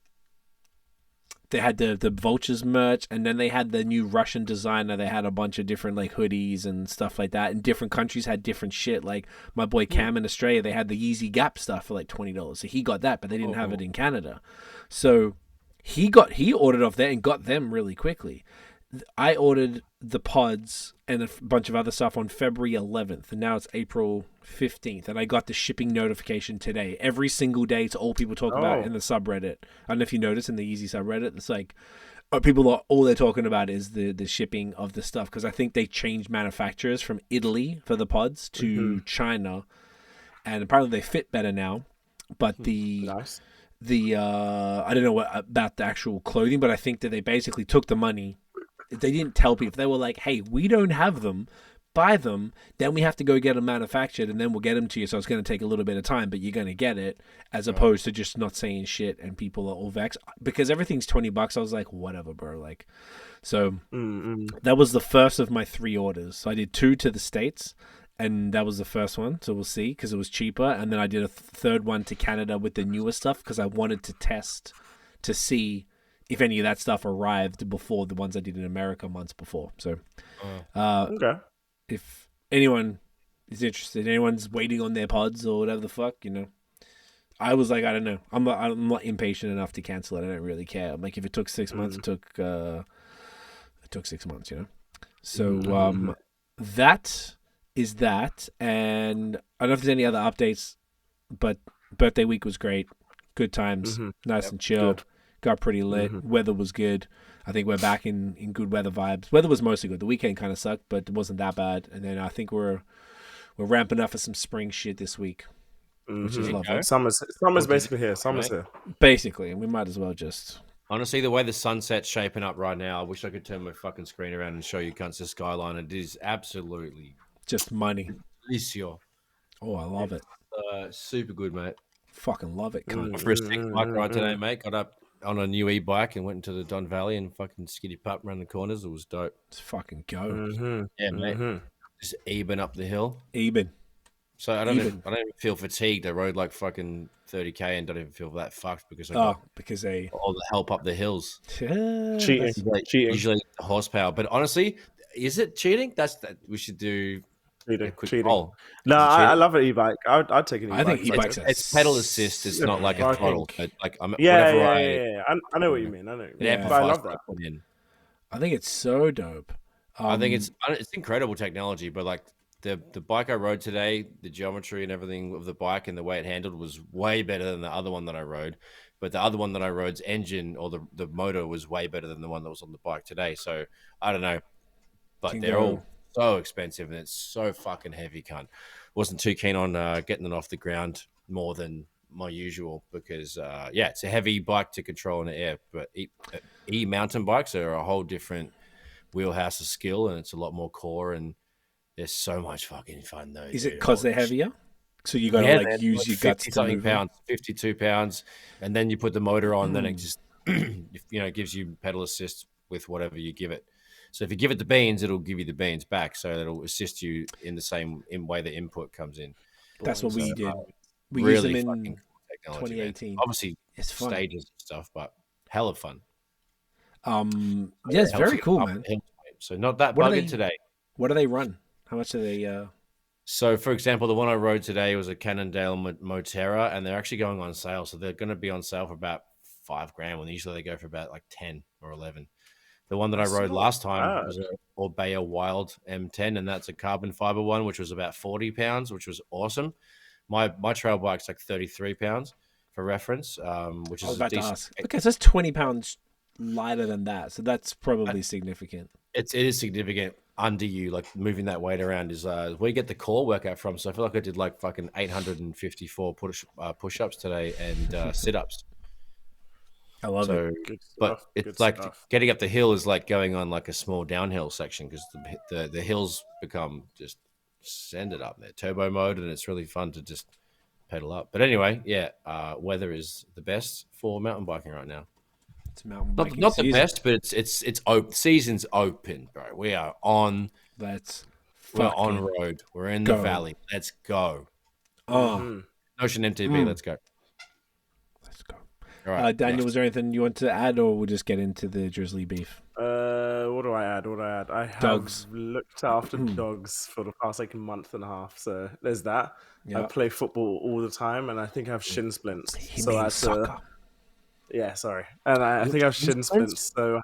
had the Vultures merch, and then they had the new Russian designer. They had a bunch of different like hoodies and stuff like that. And different countries had different shit. Like my boy Cam in Australia, they had the Yeezy Gap stuff for like $20. So he got that, but they didn't have it in Canada. So he ordered off there and got them really quickly. I ordered the pods and a bunch of other stuff on February 11th, and now it's April 15th, and I got the shipping notification today. Every single day, it's all people talk about in the subreddit. I don't know if you notice in the Yeezy subreddit, it's like all they're talking about is the shipping of the stuff, because I think they changed manufacturers from Italy for the pods to China, and apparently they fit better now. But I don't know about the actual clothing, but I think that they basically took the money. They didn't tell people. They were like, hey, we don't have them. Buy them. Then we have to go get them manufactured, and then we'll get them to you. So it's going to take a little bit of time, but you're going to get it, as opposed to just not saying shit and people are all vexed. Because everything's $20. I was like, whatever, bro. Like, so that was the first of my 3 orders. So I did 2 to the States, and that was the first one. So we'll see, because it was cheaper. And then I did a third one to Canada with the newer stuff, because I wanted to test to see if any of that stuff arrived before the ones I did in America months before. So, if anyone is interested, anyone's waiting on their pods or whatever the fuck, I was like, I don't know. I'm not impatient enough to cancel it. I don't really care. I'm like, if it took 6 months, it took 6 months, So, that is that. And I don't know if there's any other updates, but birthday week was great. Good times, nice and chilled. Good. Got pretty lit. Weather was good. I think we're back in good weather vibes. Weather was mostly good. The weekend kind of sucked, but it wasn't that bad. And then I think we're ramping up for some spring shit this week, which is lovely. Summer's basically here. Summer's here. Basically, and we might as well just... Honestly, the way the sunset's shaping up right now, I wish I could turn my fucking screen around and show you cunts the skyline. It is absolutely... just money. Delicious. Oh, I love it. Super good, mate. Fucking love it, cunt. For a sick bike ride today, mate. Got up on a new e-bike and went into the Don Valley and fucking skitty putt around the corners. It was dope. Let's fucking go. Yeah, mate. Just eben up the hill. Eben. So I don't even feel fatigued. I rode like fucking 30k and don't even feel that fucked because I got all the help up the hills. Cheating. Usually horsepower. But honestly, is it cheating? We should do cheating. No, I love an e-bike. I'd take an e-bike. I think e-bikes it's pedal assist. It's not like a throttle. But like I know what you mean. I know what you mean. But I love that. I think it's so dope. I think it's incredible technology, but like the bike I rode today, the geometry and everything of the bike and the way it handled was way better than the other one that I rode. But the other one that I rode's engine or the motor was way better than the one that was on the bike today. So I don't know, but they're all so expensive and it's so fucking heavy. Cunt. Wasn't too keen on getting it off the ground more than my usual because it's a heavy bike to control in the air. But mountain bikes are a whole different wheelhouse of skill and it's a lot more core and they're so much fucking fun though. Is it because they're heavier? So you got to use your guts. 50 pounds, 52 pounds, and then you put the motor on. Then it just gives you pedal assist with whatever you give it. So if you give it the beans, it'll give you the beans back. So it'll assist you in the same way the input comes in. That's what we did. We really used them in cool 2018. Man. Obviously, it's fun. Stages and stuff, but hell of fun. It's very cool, man. So not that buggered today. What do they run? How much do they? So, for example, the one I rode today was a Cannondale Moterra, and they're actually going on sale. So they're going to be on sale for about $5,000 when usually they go for about like 10 or 11. The one that I rode last time was an Orbea Wild M10, and that's a carbon fiber one, which was about 40 pounds, which was awesome. My trail bike's like 33 pounds for reference, which is a decent. Okay, so that's 20 pounds lighter than that. So that's probably significant. It is significant under you, like moving that weight around is where you get the core workout from. So I feel like I did like fucking 854 push-ups today and sit-ups. I love it. But it's like getting up the hill is like going on like a small downhill section because the hills become just send it up there, turbo mode, and it's really fun to just pedal up. But anyway, weather is the best for mountain biking right now. It's mountain biking not the best, but it's open. Season's open, bro. We are on. We're on road. We're in the valley. Let's go. Ocean MTB. Let's go. Let's go. All right, Daniel, was there anything you want to add, or we'll just get into the drizzly beef? What do I add? I have dogs. Looked after dogs for the past like a month and a half. So there's that. Yep. I play football all the time, and I think I have shin splints. Soccer. Yeah, sorry. And I think I have shin splints, so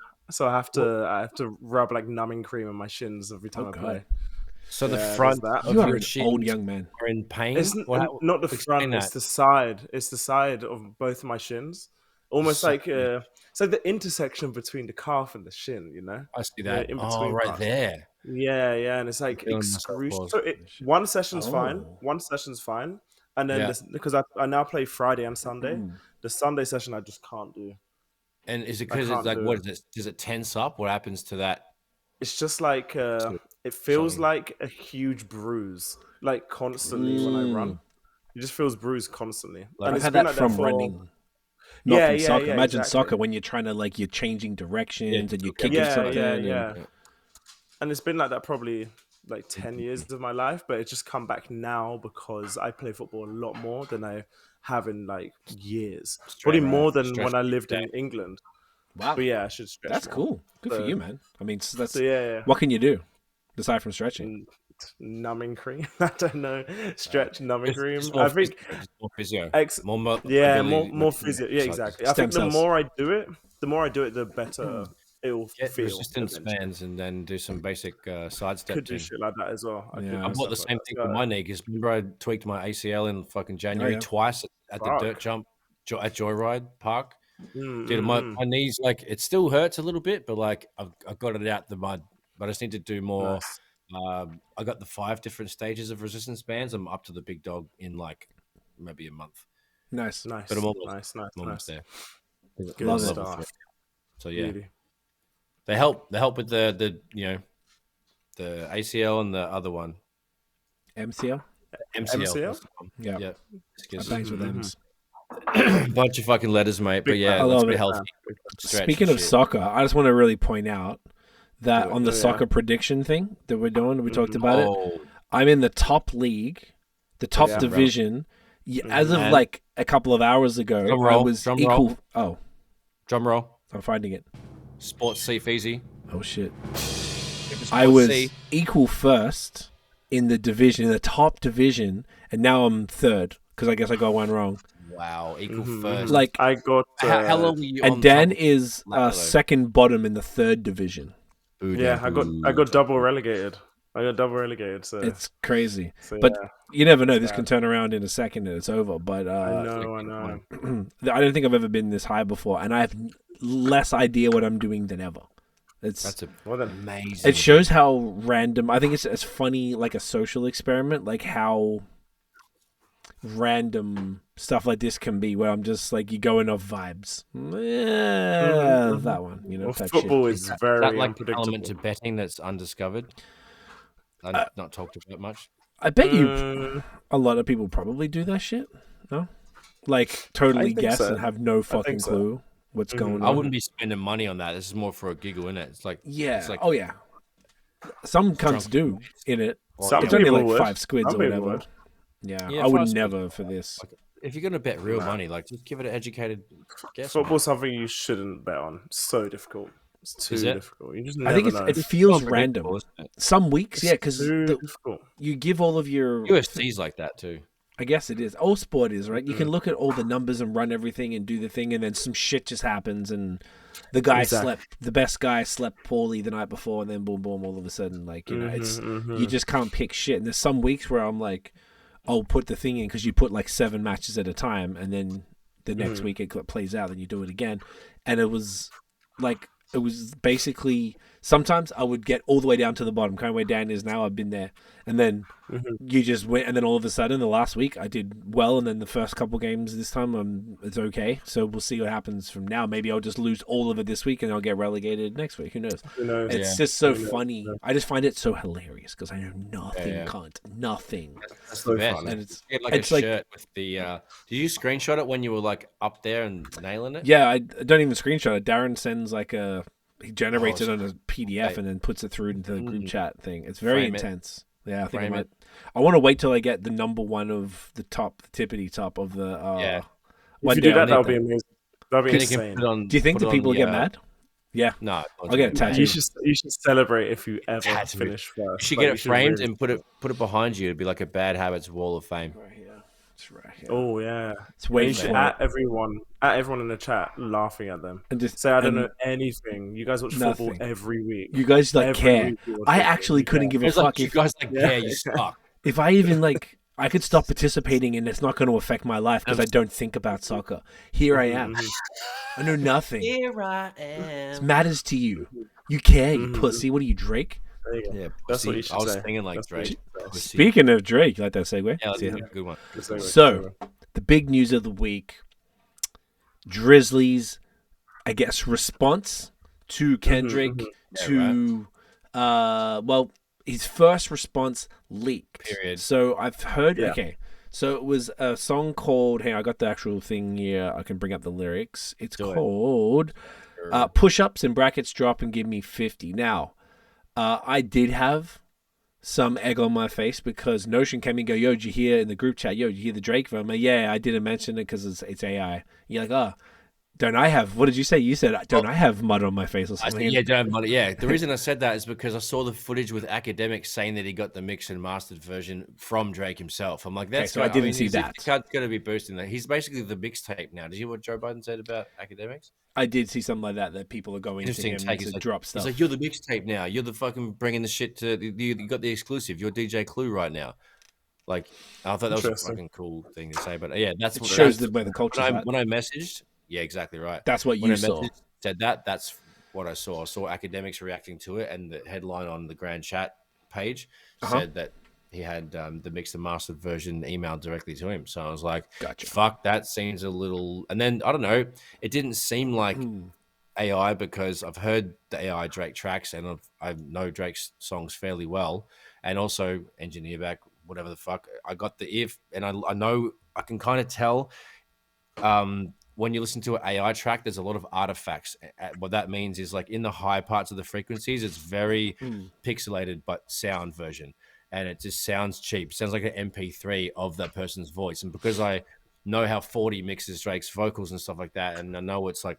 I have to rub like numbing cream on my shins every time I play. So the front of you are your an shins old young man. are in pain. It's not the front. It's the side. It's the side of both of my shins. Almost like it's like the intersection between the calf and the shin. You know. I see that. In between right there. Yeah, and it's like excruciating. So one session's fine. And then because I now play Friday and Sunday, the Sunday session I just can't do. And is it because it's like what is it? Does it tense up? What happens to that? It's just like it feels like a huge bruise, like constantly when I run. It just feels bruised constantly. Like, and I've had that from running. Not from soccer. Imagine soccer when you're trying to like you're changing directions and you're kicking something. Yeah. And it's been like that probably like 10 years of my life, but it's just come back now because I play football a lot more than I have in like years. Probably more than when I lived in England. Wow. But yeah, I should stretch. That's more. Cool. Good for you, man. I mean, that's yeah. What can you do aside from stretching? Numbing cream. I don't know. Stretch, numbing cream. I think more physio. More physio. Yeah, exactly. I think the more I do it, the better it'll feel. Resistance bands and then do some basic side steps. Could do shit like that as well. I bought the same thing for my knee because remember I tweaked my ACL in fucking January twice at the dirt jump at Joyride Park. Dude, my knees, like, it still hurts a little bit, but like I've got it out the mud. But I just need to do more. Nice. I got the 5 different stages of resistance bands. I'm up to the big dog in like maybe a month. Nice. But I'm almost there. Good stuff. So yeah, beauty. They help with the the ACL and the other one. MCL. Yeah. Thanks for them. Bunch of fucking letters, mate. But yeah, let's be healthy. Speaking of soccer, I just want to really point out that on the soccer prediction thing that we're doing, we talked about it. I'm in the top league, the top division. As of like a couple of hours ago, I was equal. Oh, drum roll! I'm finding it. Sports C Feezy. Oh shit! I was equal first in the division, in the top division, and now I'm third because I guess I got one wrong. Wow, equal first. Like I got. How long were you? And Dan is second bottom in the third division. Yeah, I got double relegated. So it's crazy. So, but yeah, you never know. This can turn around in a second and it's over. But I know. I don't think I've ever been this high before, and I have less idea what I'm doing than ever. That's amazing. It shows how random. I think it's funny, like a social experiment, like how random stuff like this can be, where I'm just like, you going off vibes. That one, Well, football shit. is very that like unpredictable. Element to betting that's undiscovered, not talked about much. I bet you a lot of people probably do that shit. No, like totally guess and have no fucking clue what's going on. I wouldn't be spending money on that. This is more for a giggle, isn't it? It's like, it's like, oh yeah, some cunts do in it. Some it's only like would. 5 squids Some or whatever. Would. Yeah, I would never for this. Like, if you're gonna bet real money, like, just give it an educated guess. Football's something you shouldn't bet on. It's so difficult. It's too difficult. You just never know. It feels random. Some weeks, because you give all of your UFC's like that too. I guess it is. All sport is, right? You can look at all the numbers and run everything and do the thing, and then some shit just happens, and the guy the best guy slept poorly the night before, and then boom, boom, all of a sudden, like, you just can't pick shit. And there's some weeks where I'm like, I'll put the thing in, because you put like 7 matches at a time, and then the next week it plays out, and you do it again. And it was basically, sometimes I would get all the way down to the bottom, kind of where Dan is now. I've been there, and then you just went, and then all of a sudden, the last week I did well, and then the first couple games this time, it's okay. So we'll see what happens from now. Maybe I'll just lose all of it this week, and I'll get relegated next week. Who knows? It's just so funny. I just find it so hilarious because I know nothing, nothing. That's the best. And it's like a shirt with the. Did you screenshot it when you were like up there and nailing it? Yeah, I don't even screenshot it. Darren sends like he generates it on a PDF and then puts it through into the group chat thing. It's very intense. Yeah, I think I want to wait till I get the number one of the tippity top of the. If you do that, that'll be amazing. That'll be insane. Do you think the people get mad? Yeah. No. I'll get a tattoo. You should celebrate if you ever finish first. You should get it framed and put it behind you. It'd be like a Bad Habits Wall of Fame. Right here. That's right here. Oh yeah. It's way at everyone in the chat, laughing at them. And just say, I don't know anything. You guys watch football every week. You guys care. I actually couldn't give a fuck. You guys care. You suck. If I even I could stop participating and it's not going to affect my life because I don't think about soccer. Here I am. I know nothing. Here I am. It matters to you. You care, you pussy. What are you, Drake? Yeah, that's what you should say. I was thinking like Drake. Speaking of Drake, you like that segue? Yeah, that's a good one. So, the big news of the week, Drizzly's, I guess, response to Kendrick his first response leaked. Period. So I've heard. Yeah. Okay. So it was a song called. Hey, I got the actual thing here. I can bring up the lyrics. It's called "Push-ups" in brackets. Drop and give me 50. Now, I did have some egg on my face because Notion came and go, "Yo, did you hear in the group chat? Yo, did you hear the Drake verse?" Yeah, I didn't mention it because it's AI. You're like, don't I have? What did you say? You said, "Don't I have mud on my face?" Or something? I said, don't have mud. Yeah, the reason I said that is because I saw the footage with Academics saying that he got the mixed and mastered version from Drake himself. I'm like, that's. So I didn't see that. He's going to be boosting that. He's basically the mixtape now. Did you hear what Joe Biden said about Academics? I did see something like that people are going to him to drop stuff. He's like, "You're the mixtape now. You're the fucking bringing the shit to. You got the exclusive. You're DJ Clue right now." Like, I thought that was a fucking cool thing to say. But yeah, that's what shows where the culture. When I messaged. Yeah, exactly right. That's what you saw. Said that. That's what I saw. I saw Academics reacting to it, and the headline on the Grand Chat page said that he had the mixed and mastered version emailed directly to him. So I was like, "Gotcha." Fuck, that seems a little. And then I don't know. It didn't seem like AI because I've heard the AI Drake tracks, and I know Drake's songs fairly well, and also Engineer Back, whatever the fuck. I got the if, and I know I can kind of tell. When you listen to an AI track, there's a lot of artifacts. What that means is like in the high parts of the frequencies, it's very pixelated, but sound version. And it just sounds cheap. It sounds like an MP3 of that person's voice. And because I know how 40 mixes Drake's vocals and stuff like that, and I know it's like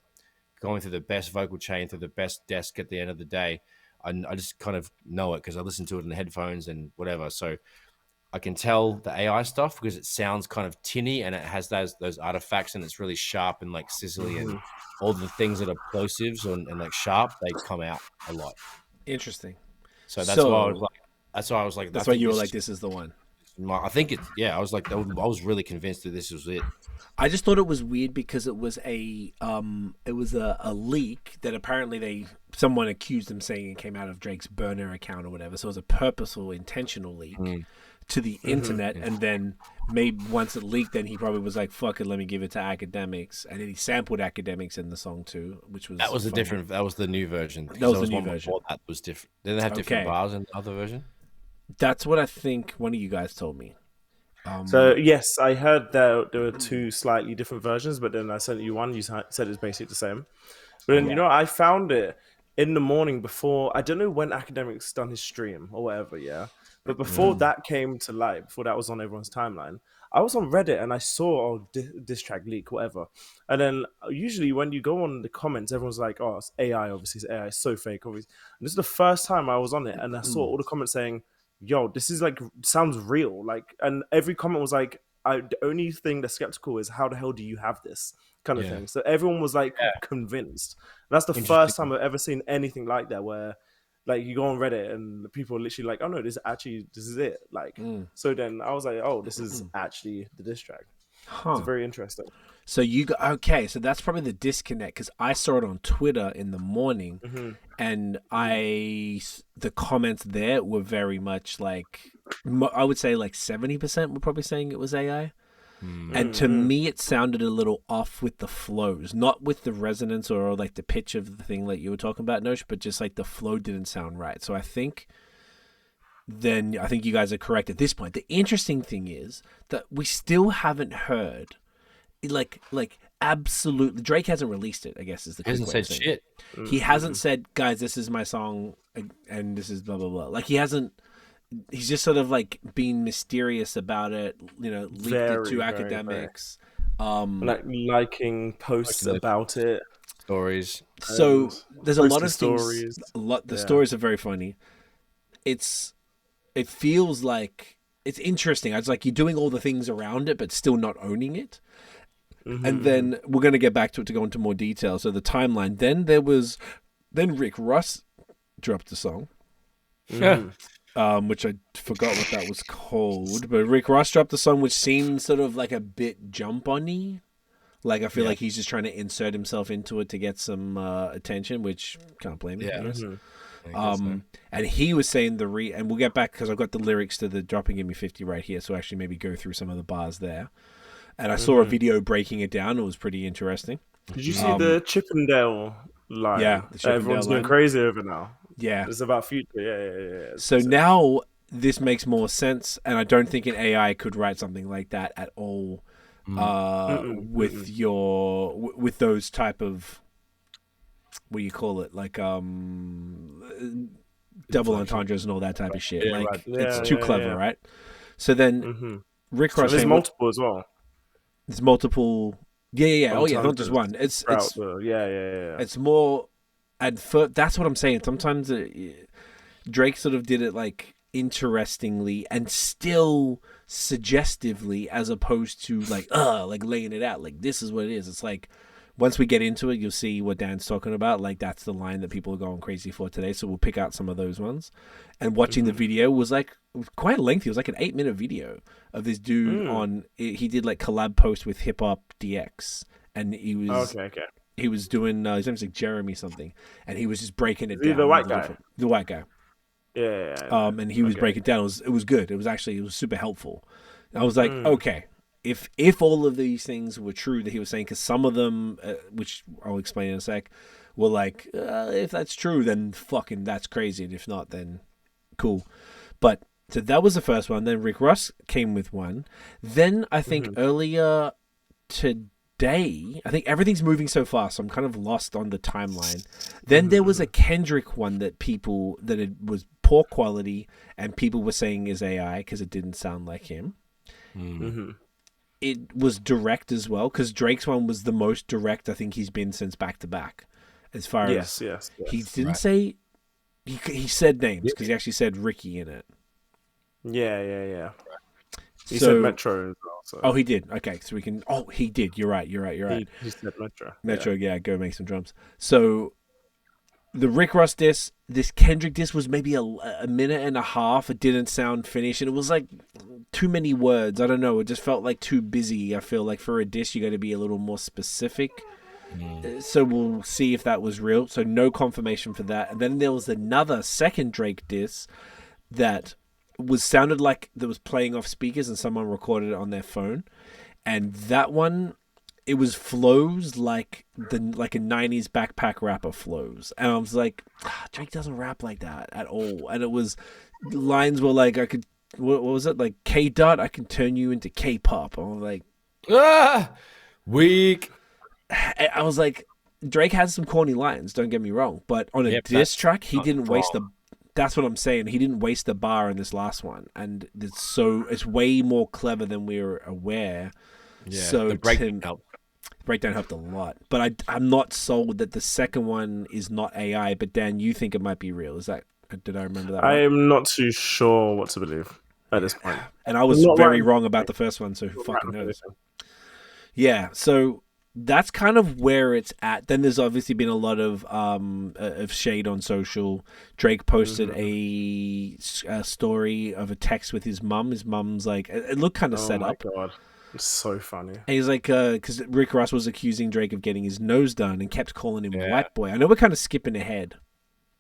going through the best vocal chain, through the best desk at the end of the day, I just kind of know it because I listen to it in headphones and whatever. So I can tell the AI stuff because it sounds kind of tinny and it has those artifacts and it's really sharp and like sizzly and all the things that are plosives and like sharp, they come out a lot. Interesting. So that's why I was like, that's why you were like, this is the one. I think it's, yeah, I was like, I was really convinced that this was it. I just thought it was weird because it was a leak that apparently someone accused them saying it came out of Drake's burner account or whatever. So it was a purposeful, intentional leak to the internet, and then maybe once it leaked, then he probably was like, "Fuck it, let me give it to Academics," and then he sampled Academics in the song too, which was that was that was the new version. That was the new version. That was different. Then they had different bars in the other version. That's what I think one of you guys told me. So yes, I heard that there were two slightly different versions, but then I sent you one. You said it's basically the same. But then I found it in the morning before. I don't know when Academics done his stream or whatever. Yeah, but before that came to light, before that was on everyone's timeline, I was on Reddit and I saw diss track leak, whatever. And then usually when you go on the comments, everyone's like, "Oh, it's AI. Obviously, it's AI. It's so fake." Obviously, and this is the first time I was on it, and I saw all the comments saying, "Yo, this is like sounds real." Like, and every comment was like, "The only thing that's skeptical is how the hell do you have this kind of thing." So everyone was like convinced. And that's the first time I've ever seen anything like that, where like you go on Reddit and people are literally like, "Oh no, this is it." Like, so then I was like, "Oh, this is actually the diss track." It's very interesting. So so that's probably the disconnect, because I saw it on Twitter in the morning, and the comments there were very much like, I would say like 70% were probably saying it was AI. And to me, it sounded a little off with the flows, not with the resonance or like the pitch of the thing that you were talking about, Nosh, but just like the flow didn't sound right. So I think you guys are correct at this point. The interesting thing is that we still haven't heard, like absolutely, Drake hasn't released it, I guess is the he hasn't said shit. He hasn't said, guys, this is my song and this is blah blah blah. Like he's just sort of like being mysterious about it, leaked it to Academics. Like liking posts about it, stories. So there's a lot of stories. The stories are very funny. It feels like it's interesting. It's like you're doing all the things around it, but still not owning it. And then we're going to get back to it to go into more detail. So the timeline. Then Rick Ross dropped a song, which I forgot what that was called. But Rick Ross dropped a song which seemed sort of like a bit jump-on-y. Like I feel like he's just trying to insert himself into it to get some attention, which can't blame him. And he was saying and we'll get back because I've got the lyrics to the Dropping Give Me 50 right here, so actually maybe go through some of the bars there. And I saw a video breaking it down. It was pretty interesting. Did you see the Chippendale line? Yeah, everyone's going crazy over now. Yeah, it's about Future. Yeah. So now this makes more sense, and I don't think an AI could write something like that at all. With those type of, what do you call it, like double entendres and all that type of shit. It's too clever, right? So then Rick Ross, there's multiple as well. There's multiple. Yeah. Oh yeah, not just one. It's It's more, and that's what I'm saying. Sometimes Drake sort of did it like interestingly and still suggestively, as opposed to like laying it out like this is what it is. It's like once we get into it, you'll see what Dan's talking about. Like that's the line that people are going crazy for today. So we'll pick out some of those ones. And watching the video was like quite lengthy. It was like an 8-minute video of this dude he did like collab post with Hip Hop DX, and he was he was doing his name's like Jeremy something, and he was just breaking it down. The white guy. The white guy. Yeah. And he was breaking it down. It was good. It was super helpful. I was like, okay, if all of these things were true that he was saying, because some of them, which I'll explain in a sec, were like, if that's true, then fucking that's crazy, and if not, then cool. But so that was the first one. Then Rick Ross came with one. Then I think earlier today, I think everything's moving so fast, so I'm kind of lost on the timeline. Then there was a Kendrick one that it was poor quality, and people were saying is AI because it didn't sound like him. It was direct as well, because Drake's one was the most direct I think he's been since Back to Back. As far as he didn't say, he said names because he actually said Ricky in it. Yeah. He said Metro as well. So. Oh, he did. Okay, so we can. Oh, he did. You're right. He said Metro. Metro, yeah. Go make some drums. So the Rick Ross diss, this Kendrick diss was maybe a minute and a half. It didn't sound finished, and it was like too many words. I don't know. It just felt like too busy. I feel like for a diss, you got to be a little more specific. So we'll see if that was real. So no confirmation for that. And then there was another second Drake diss that sounded like that was playing off speakers and someone recorded it on their phone. And that one, it was flows like a 90s backpack rapper flows. And I was like, Drake doesn't rap like that at all. And it was, lines were like, what was it? Like, K-Dot, I can turn you into K-pop. I was like, weak. I was like, Drake has some corny lines, don't get me wrong. But on a diss track, he didn't waste the... That's what I'm saying. He didn't waste the bar in this last one. And it's way more clever than we were aware. Yeah, so the breakdown helped. Breakdown helped a lot. But I'm not sold that the second one is not AI. But Dan, you think it might be real. Did I remember that right? I am not too sure what to believe at this point. And I was very wrong about the first one, so who fucking knows? Yeah, so... That's kind of where it's at. Then there's obviously been a lot of shade on social. Drake posted a story of a text with his mum. His mum's like, it looked kind of set up. Oh my God. It's so funny. And he's like, because Rick Ross was accusing Drake of getting his nose done and kept calling him a white boy. I know we're kind of skipping ahead.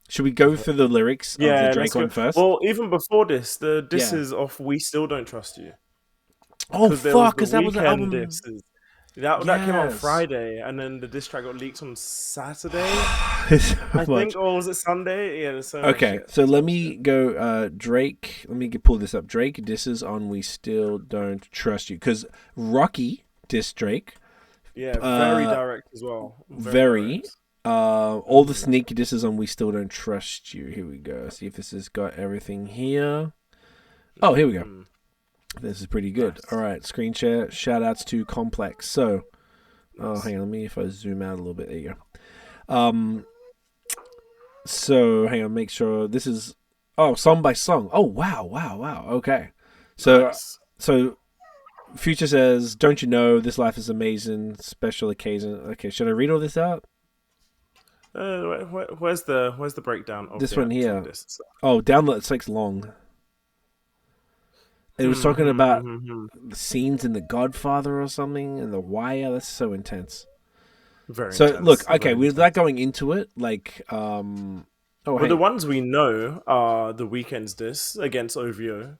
Should we go through the lyrics of the Drake one first? Well, even before this, the disses off We Still Don't Trust You. Oh, fuck, because that was an album... Disses. That came out Friday, and then the diss track got leaked on Saturday. I think, or was it Sunday? Yeah. Okay, so let me go. Drake. Let me pull this up. Drake disses on "We Still Don't Trust You" because Rocky dissed Drake. Yeah, very direct as well. Very. All the sneaky disses on "We Still Don't Trust You." Here we go. See if this has got everything here. Oh, here we go. This is pretty good. Nice. All right, screen share. Shout outs to Complex. So, hang on. Let me, if I zoom out a little bit. There you go. So, hang on. Make sure this is, song by song. Oh, wow. Okay. So, Future says, don't you know this life is amazing, special occasion. Okay, should I read all this out? Where's the breakdown of this one here? Download. It's like long. It was talking about the scenes in The Godfather or something, and The Wire. That's so intense. Very so intense. Look, okay, without going into it, like, the ones we know are the Weeknd's diss against OVO,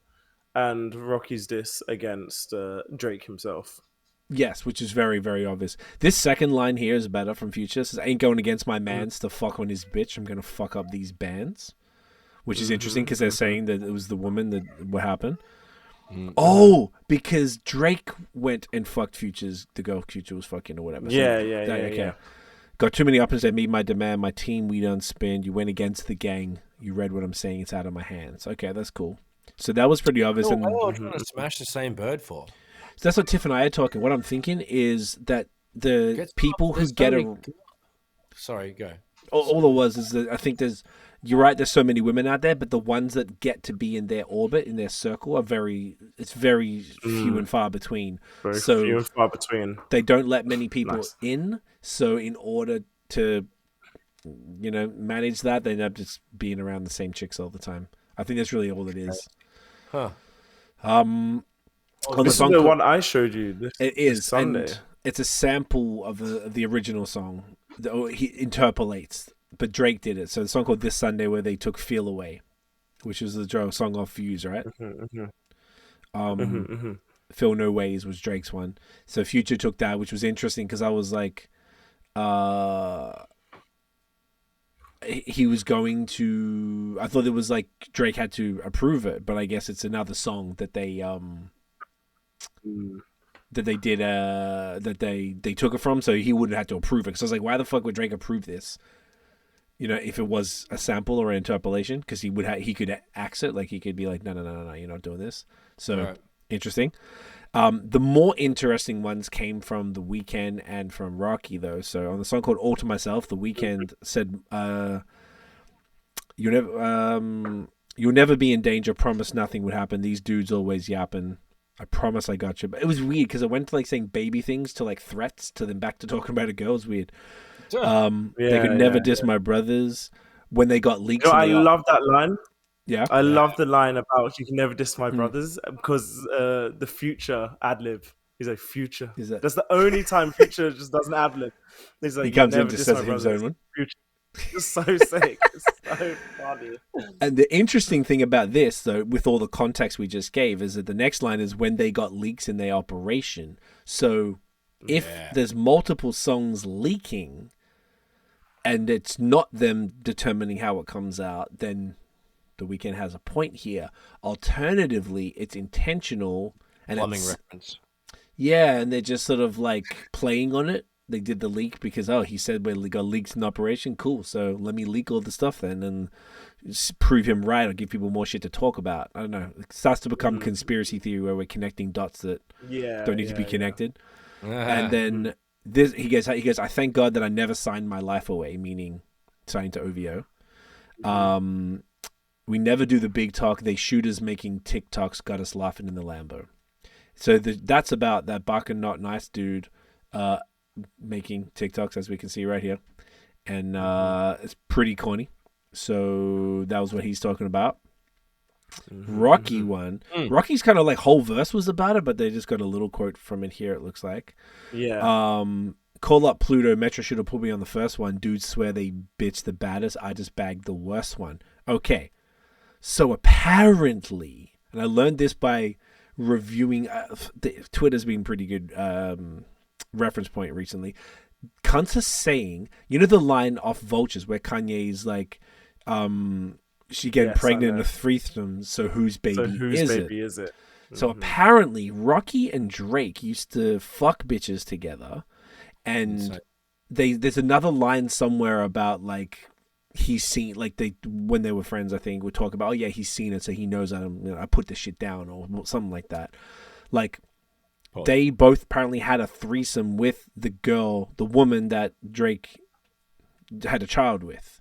and Rocky's diss against Drake himself. Yes, which is very, very obvious. This second line here is better from Future. It says, ain't going against my mans to fuck on his bitch. I'm gonna fuck up these bands, which is interesting because they're saying that it was the woman that what happened. Oh, because Drake went and fucked the girl Future was fucking or whatever. Yeah. Got too many options that meet my demand. My team, we done spin. You went against the gang. You read what I'm saying. It's out of my hands. Okay, that's cool. So that was pretty obvious. What are trying to smash the same bird for? So that's what Tiff and I are talking. What I'm thinking is that the people who get a... Sorry, go. All it was is that I think you're right, there's so many women out there, but the ones that get to be in their orbit, in their circle, are very few and far between. Very few and far between. They don't let many people in, so in order to, manage that, they end up just being around the same chicks all the time. I think that's really all it is. Huh. This is the one I showed you. It is Sunday. And it's a sample of the original song. He interpolates. But Drake did it. So the song called This Sunday where they took Feel Away, which was the song off Views, right? Feel No Ways was Drake's one. So Future took that, which was interesting because I was like, he was going to... I thought it was like Drake had to approve it, but I guess it's another song that they... that they did that they took it from, so he wouldn't have to approve it. Because I was like, why the fuck would Drake approve this? If it was a sample or an interpolation, because he could axe it, like he could be like, no, you're not doing this. So interesting. The more interesting ones came from The Weeknd and from Rocky, though. So on the song called "All to Myself," The Weeknd said, "You'll never be in danger. Promise nothing would happen. These dudes always yapping. I promise I got you." But it was weird because it went to like saying baby things to like threats to then back to talking about a girl. It was weird. They could never diss my brothers. When they got leaks, I love that line. Yeah, I love the line about "you can never diss my brothers" because the Future ad lib. He's like, "Future." That's the only time Future just doesn't ad lib. He's like, he comes in just says his own one. Future. It's so sick. It's so funny. And the interesting thing about this, though, with all the context we just gave, is that the next line is when they got leaks in their operation. So if there's multiple songs leaking and it's not them determining how it comes out, then the Weeknd has a point here. Alternatively, it's intentional and plumbing reference. Yeah, and they're just sort of like playing on it. They did the leak because, he said we got leaks in operation. Cool. So let me leak all the stuff then and prove him right or give people more shit to talk about. I don't know. It starts to become conspiracy theory where we're connecting dots that don't need to be connected. And then he goes, I thank God that I never signed my life away, meaning signing to OVO. We never do the big talk. They shoot us making TikToks, got us laughing in the Lambo. So that's about that Buck and Not Nice dude making TikToks, as we can see right here. And it's pretty corny. So that was what he's talking about. Rocky one. Rocky's kind of like whole verse was about it, but they just got a little quote from it here, it looks like. Yeah. Call up Pluto. Metro should have put me on the first one. Dudes swear they bitch the baddest. I just bagged the worst one. Okay. So apparently, and I learned this by reviewing, Twitter's been pretty good reference point recently. Cunts are saying, the line off Vultures where Kanye's like, she getting pregnant in a threesome, so whose baby is it? So apparently Rocky and Drake used to fuck bitches together, and there's another line somewhere about like he's seen, like when they were friends, I think, would talk about, he's seen it, so he knows I put this shit down or something like that. Like they both apparently had a threesome with the woman that Drake had a child with,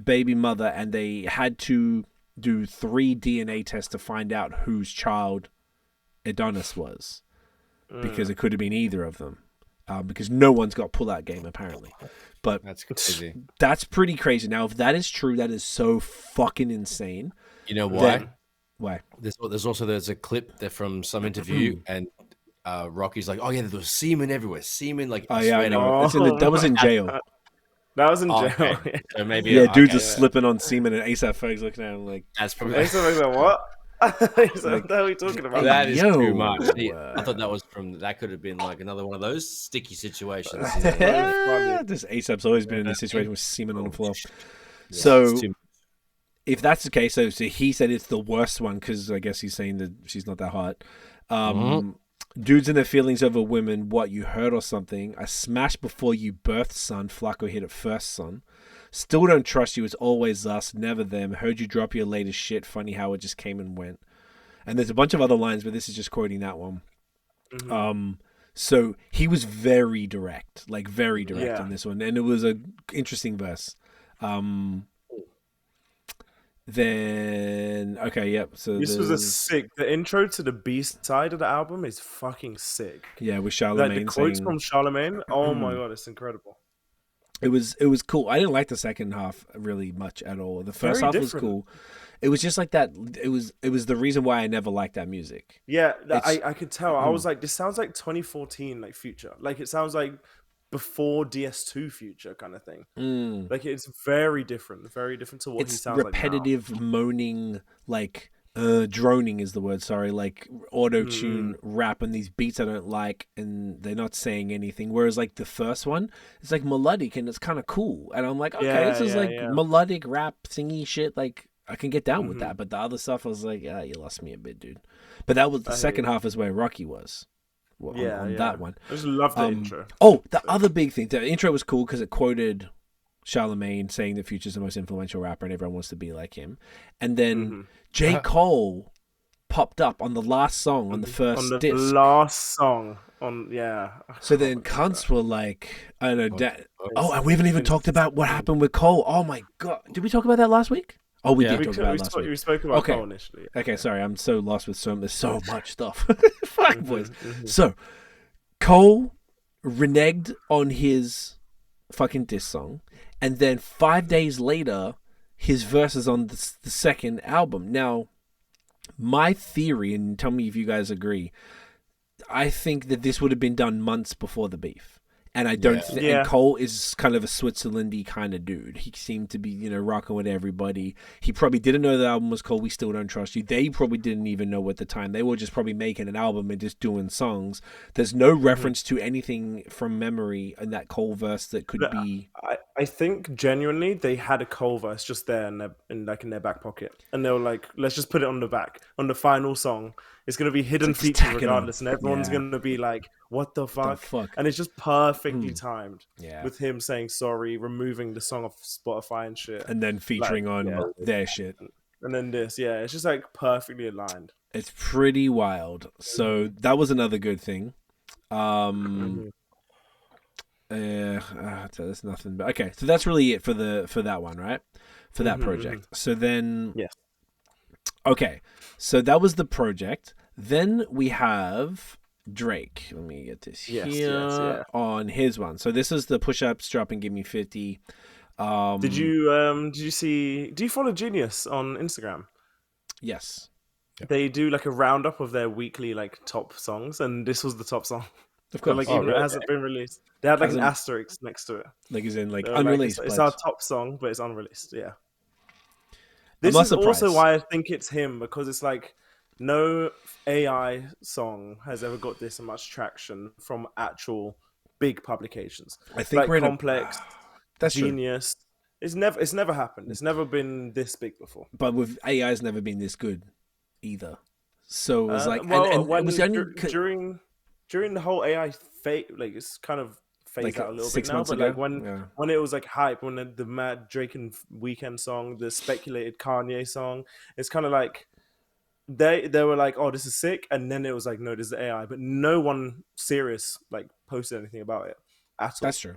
baby mother, and they had to do 3 DNA tests to find out whose child Adonis was, because it could have been either of them, because no one's got pull-out game apparently. But that's crazy. That's pretty crazy. Now, if that is true, that is so fucking insane. You know why? Why? There's a clip there from some interview, and Rocky's like, "Oh yeah, there was semen everywhere. Semen like." Oh yeah, I know. That was in jail. That was in jail. Okay. So maybe dudes are slipping on semen, and ASAP Ferg's looking at him like, "That's probably." ASAP like, what? He's like, what are we talking about? That is too much. I thought that could have been like another one of those sticky situations. This ASAP's always been in a situation with semen on the floor. So, if that's the case, so he said it's the worst one because I guess he's saying that she's not that hot. Dudes and their feelings over women, what, you heard or something? I smashed before you birthed, son. Flacco hit it first, son. Still don't trust you. It's always us, never them. Heard you drop your latest shit. Funny how it just came and went. And there's a bunch of other lines, but this is just quoting that one. So he was very direct on this one. And it was an interesting verse. Then, okay, yep. So this was a sick. The intro to the B side of the album is fucking sick. Yeah, with Charlamagne. Like the quotes from Charlamagne. Oh my god, it's incredible. It was cool. I didn't like the second half really much at all. The first half was cool. It was just like that. It was the reason why I never liked that music. Yeah, I could tell. I was like, this sounds like 2014, like Future. Like it sounds like before DS2 Future kind of thing. Like it's very different to what he sounds like now. It's repetitive moaning, like droning is the word, sorry, like auto-tune rap and these beats I don't like, and they're not saying anything. Whereas like the first one, it's like melodic and it's kind of cool. And I'm like, okay, this is melodic rap, thingy shit. Like I can get down with that. But the other stuff, I was like, you lost me a bit, dude. But that was the second half is where Rocky was. On that one. I just love the intro. Oh, the other big thing. The intro was cool because it quoted Charlamagne saying that Future's the most influential rapper and everyone wants to be like him. And then J. Cole popped up on the last song on the first disc. Last song. So then cunts were like, I don't know. And we haven't even talked about what happened with Cole. Oh my God. Did we talk about that last week? Oh, we did talk about it last week. We spoke about Cole initially. Okay, sorry. I'm so lost with there's so much stuff. Fuck, boys. So, Cole reneged on his fucking diss song, and then 5 days later, his verse is on the second album. Now, my theory, and tell me if you guys agree, I think that this would have been done months before the beef. And I don't think and Cole is kind of a Switzerlandy kind of dude. He seemed to be, rocking with everybody. He probably didn't know the album was called We Still Don't Trust You. They probably didn't even know at the time. They were just probably making an album and just doing songs. There's no reference to anything from memory in that Cole verse that could be. I think genuinely they had a Cole verse just there in their back pocket, and they were like, let's just put it on the final song. It's going to be hidden features regardless, and everyone's going to be like, what the fuck? And it's just perfectly timed with him saying sorry, removing the song off Spotify and shit. And then featuring on their shit. And then this, it's just like perfectly aligned. It's pretty wild. So that was another good thing. There's nothing. But okay, so that's really it for that one, right? For that project. So then... Yes. Okay, so that was the project. Then we have Drake. Let me get this here on his one. So this is the push-ups, drop and give me 50. Did you see? Do you follow Genius on Instagram? Yes. They do like a roundup of their weekly like top songs, and this was the top song. Of course, but, like even it hasn't been released. They had like an asterisk next to it. Like is in like unreleased. It's our top song, but it's unreleased. Yeah. This is also why I think it's him, because it's like no AI song has ever got this much traction from actual big publications. I think like Complex, that's Genius. True. It's never happened. It's never been this big before. But with AI, it's never been this good either. So it was like, during the whole AI fate, like it's kind of phased out a little bit now. But like when it was like hype, when the mad Drake and Weeknd song, the speculated Kanye song, it's kind of like they were like, oh, this is sick, and then it was like, no, this is AI, but no one serious like posted anything about it at all. That's true.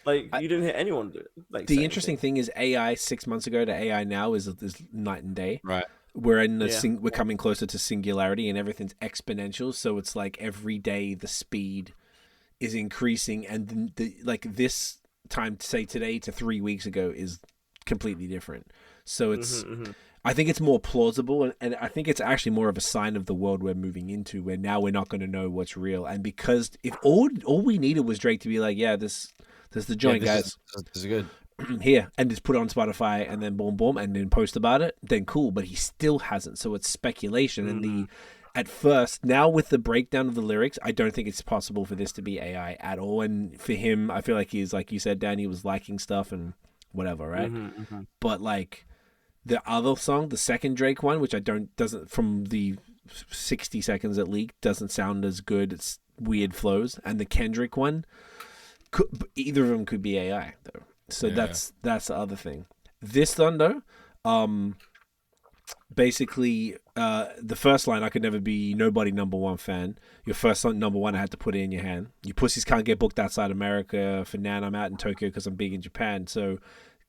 Like you didn't hear anyone do it. Like the interesting thing is AI 6 months ago to AI now is night and day. Right. We're in we're coming closer to singularity, and everything's exponential. So it's like every day the speed is increasing, and like this time, say today to 3 weeks ago, is completely different. So it's I think it's more plausible, and I think it's actually more of a sign of the world we're moving into, where now we're not going to know what's real. And because if all we needed was Drake to be like, yeah, this is the joint, guys. This is good. Here, and just put it on Spotify and then boom, and then post about it, then cool. But he still hasn't, so it's speculation. And at first, now with the breakdown of the lyrics, I don't think it's possible for this to be AI at all. And for him, I feel like he's, like you said, Dan, he was liking stuff and whatever, right? But like the other song, the second Drake one, which doesn't from the 60 seconds it leaked, doesn't sound as good. It's weird flows, and the Kendrick one, either of them could be AI though. So that's the other thing. This one though, basically, the first line, I could never be nobody number one fan. Your first song number one, I had to put it in your hand. You pussies can't get booked outside America. For now, I'm out in Tokyo because I'm big in Japan. So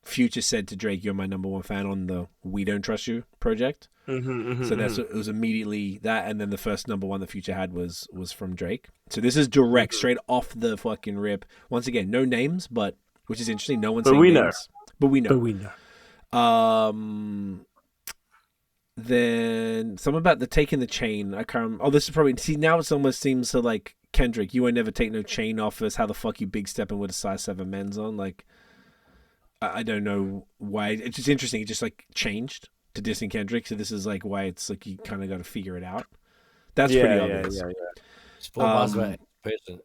Future said to Drake, you're my number one fan on the We Don't Trust You project. So it was immediately that, and then the first number one the Future had was from Drake. So this is direct, straight off the fucking rip. Once again, no names, but which is interesting. No one's saying names. But we know. Then something about the taking the chain. I can't. Oh, this is probably. See, now it almost seems to like Kendrick. You ain't never take no chain off us. How the fuck you big stepping with a size 7 men's on? Like, I don't know why. It's just interesting. It just like changed to dissing Kendrick. So this is like why it's like you kind of got to figure it out. That's pretty obvious. It's 4 bars about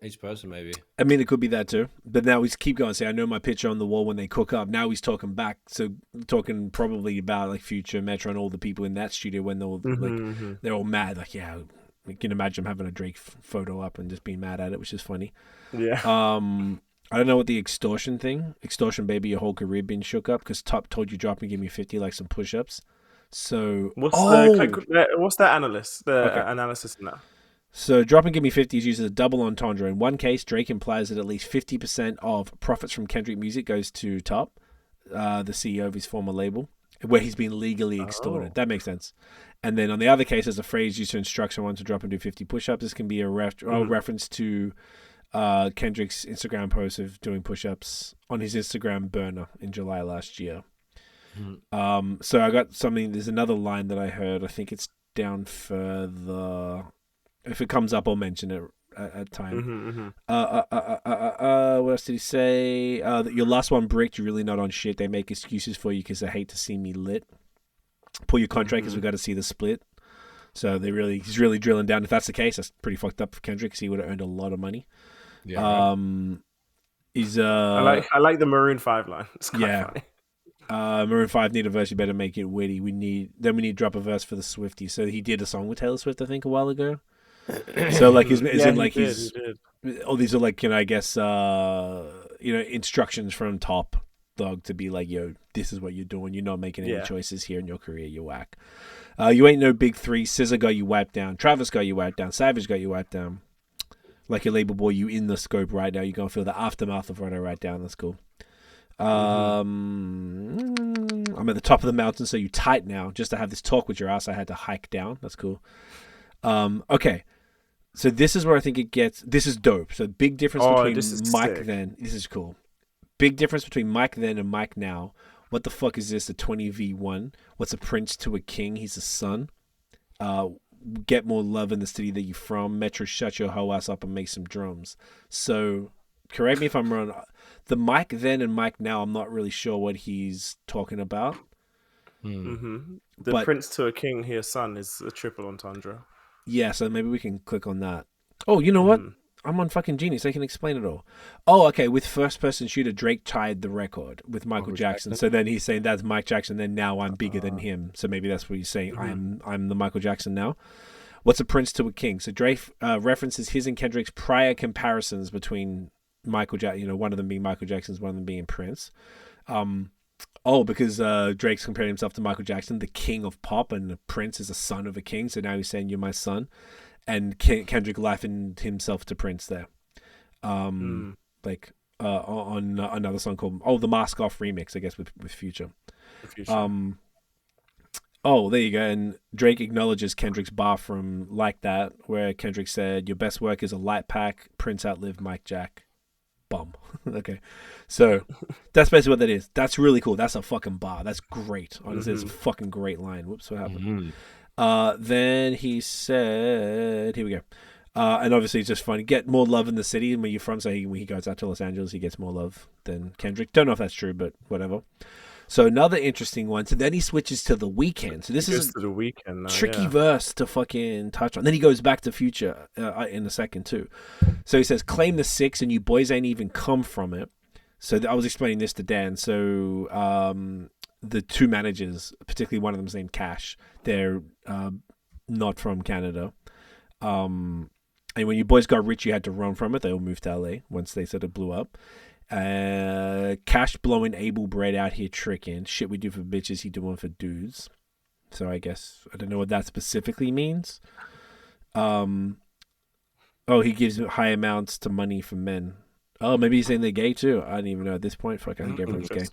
each person, maybe. I mean, it could be that too. But now he's keep going. Say, I know my picture on the wall when they cook up. Now he's talking back. So talking probably about like Future, Metro, and all the people in that studio when they're all mad. Like, yeah, you can imagine having a Drake photo up and just being mad at it, which is funny. Yeah. I don't know what the extortion baby, your whole career being shook up because Top told you drop and give me 50 like some push-ups. So what's the analysis in that? So drop and give me 50 is used as a double entendre. In one case, Drake implies that at least 50% of profits from Kendrick music goes to Top, the CEO of his former label, where he's been legally extorted. That makes sense. And then on the other case, there's a phrase used to instruct someone to drop and do 50 push-ups. This can be a reference to Kendrick's Instagram post of doing push-ups on his Instagram burner in July last year. So I got something. There's another line that I heard. I think it's down further. If it comes up, I'll mention it at time. What else did he say? That your last one bricked. You're really not on shit. They make excuses for you because they hate to see me lit. Pull your contract because we got to see the split. So he's really drilling down. If that's the case, that's pretty fucked up for Kendrick because he would have earned a lot of money. Yeah. He's I like the Maroon 5 line. It's quite funny. Maroon 5 need a verse. You better make it witty. We need to drop a verse for the Swiftie. So he did a song with Taylor Swift, I think, a while ago. So like he did. All these are like, I guess instructions from Top Dog to be like, yo, this is what you're doing. You're not making any choices here in your career. You're whack. You ain't no big three. SZA got you wiped down. Travis got you wiped down. Savage got you wiped down. Like your label boy, you in the scope right now. You're gonna feel the aftermath of what I write down. That's cool. I'm at the top of the mountain, so you tight now. Just to have this talk with your ass, I had to hike down. That's cool. Okay. So this is where I think it gets. This is dope. So big difference between Mike then. This is cool. Big difference between Mike then and Mike now. What the fuck is this? A 20v1? What's a prince to a king? He's a son. Get more love in the city that you're from. Metro, shut your hoe ass up and make some drums. So, correct me if I'm wrong. The Mike then and Mike now, I'm not really sure what he's talking about. The prince to a king, his son, is a triple entendre. Yeah, so maybe we can click on that. Oh, you know what? I'm on fucking Genius. I can explain it all. Oh, okay. With first-person shooter, Drake tied the record with Michael Jackson. So then he's saying that's Mike Jackson. Then now I'm bigger than him. So maybe that's what he's saying. I'm the Michael Jackson now. What's a prince to a king? So Drake references his and Kendrick's prior comparisons between Michael Jackson. One of them being Michael Jackson's, one of them being Prince. Because Drake's comparing himself to Michael Jackson, the king of pop, and the Prince is a son of a king. So now he's saying, you're my son. And Kendrick likened himself to Prince there. On another song called, the Mask Off remix, I guess, with Future. There you go. And Drake acknowledges Kendrick's bar from Like That, where Kendrick said, your best work is a light pack, Prince outlived Mike Jack. Bum. Okay. So that's basically what that is. That's really cool. That's a fucking bar. That's great. Honestly, it's a fucking great line. Whoops, what happened? Then he said, here we go. And obviously it's just funny. Get more love in the city where you're from. So when he goes out to Los Angeles, he gets more love than Kendrick. Don't know if that's true, but whatever. So another interesting one. So then he switches to the Weeknd. So this is to the Weeknd now, tricky verse to fucking touch on. Then he goes back to Future in a second too. So he says, claim the 6 and you boys ain't even come from it. So I was explaining this to Dan. So the two managers, particularly one of them's named Cash, they're not from Canada. And when you boys got rich, you had to run from it. They all moved to LA once they sort of blew up. Cash blowing Abel bread out here tricking. Shit we do for bitches, he doing for dudes. So I guess, I don't know what that specifically means. He gives high amounts to money for men. Oh, maybe he's saying they're gay too. I don't even know at this point. Fuck, I think everyone's gay.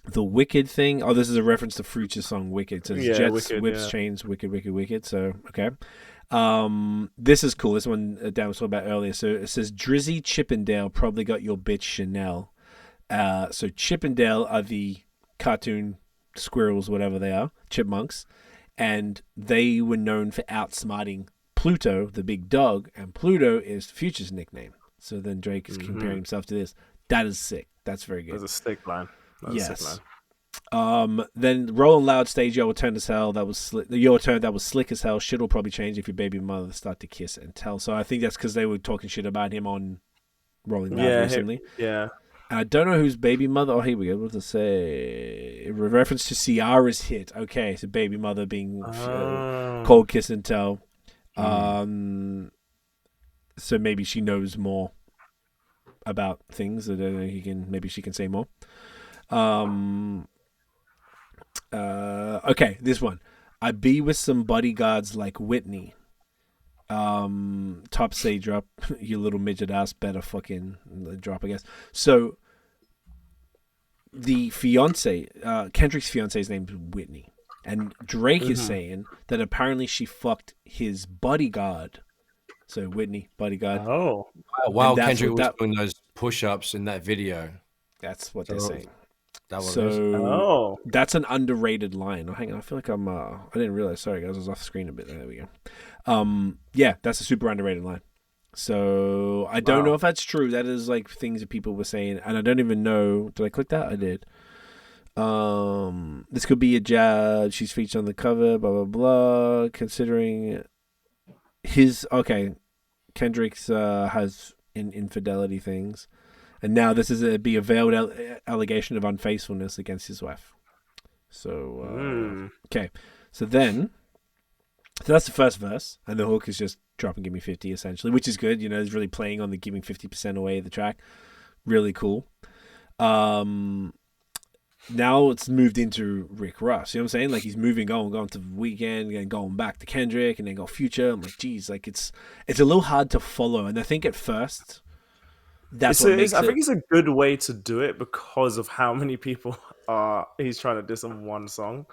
The Wicked thing. Oh, this is a reference to Future's song Wicked. So it's Jets, Wicked, whips, chains, wicked, wicked, wicked. So, okay. This is cool. This one Dan was talking about earlier. So it says Drizzy Chippendale probably got your bitch Chanel. So Chippendale are the cartoon squirrels, whatever they are, chipmunks, and they were known for outsmarting Pluto, the big dog, and Pluto is Future's nickname. So then Drake is comparing himself to this. That is sick. That's very good. That's a sick line. Yes. Then Rolling Loud stage, Your Turn as Hell. That was Your Turn. That was slick as hell. Shit will probably change if your baby mother start to kiss and tell. So I think that's because they were talking shit about him on Rolling Loud recently. And I don't know whose baby mother. Oh, here we go. What does it say? In reference to Ciara's hit. Okay, so baby mother being Cold Kiss and Tell. So maybe she knows more about things that maybe she can say more. Okay, this one. I be with some bodyguards like Whitney. Top say drop, you little midget ass better fucking drop, I guess. So the fiance, Kendrick's fiance's name is Whitney, and Drake is saying that apparently she fucked his bodyguard So Whitney, Bodyguard. Oh, while Kendrick was doing those push-ups in that video. That's what they're saying. So that's an underrated line. Oh, hang on, I feel like I'm. I didn't realize. Sorry, guys, I was off screen a bit. There we go. Yeah, that's a super underrated line. So I don't know if that's true. That is like things that people were saying, and I don't even know. Did I click that? I did. This could be a jab. She's featured on the cover. Blah blah blah. Considering Kendrick's has infidelity things. And now this is be a veiled allegation of unfaithfulness against his wife. So, okay. So that's the first verse. And the hook is just drop and give me 50, essentially, which is good. You know, it's really playing on the giving 50% away of the track. Really cool. Now it's moved into Rick Ross. You know what I'm saying? Like he's moving on, going to Weeknd, and going back to Kendrick, and then go Future. I'm like, geez, like it's a little hard to follow. And I think at first... I think it's a good way to do it because of how many people he's trying to diss on one song.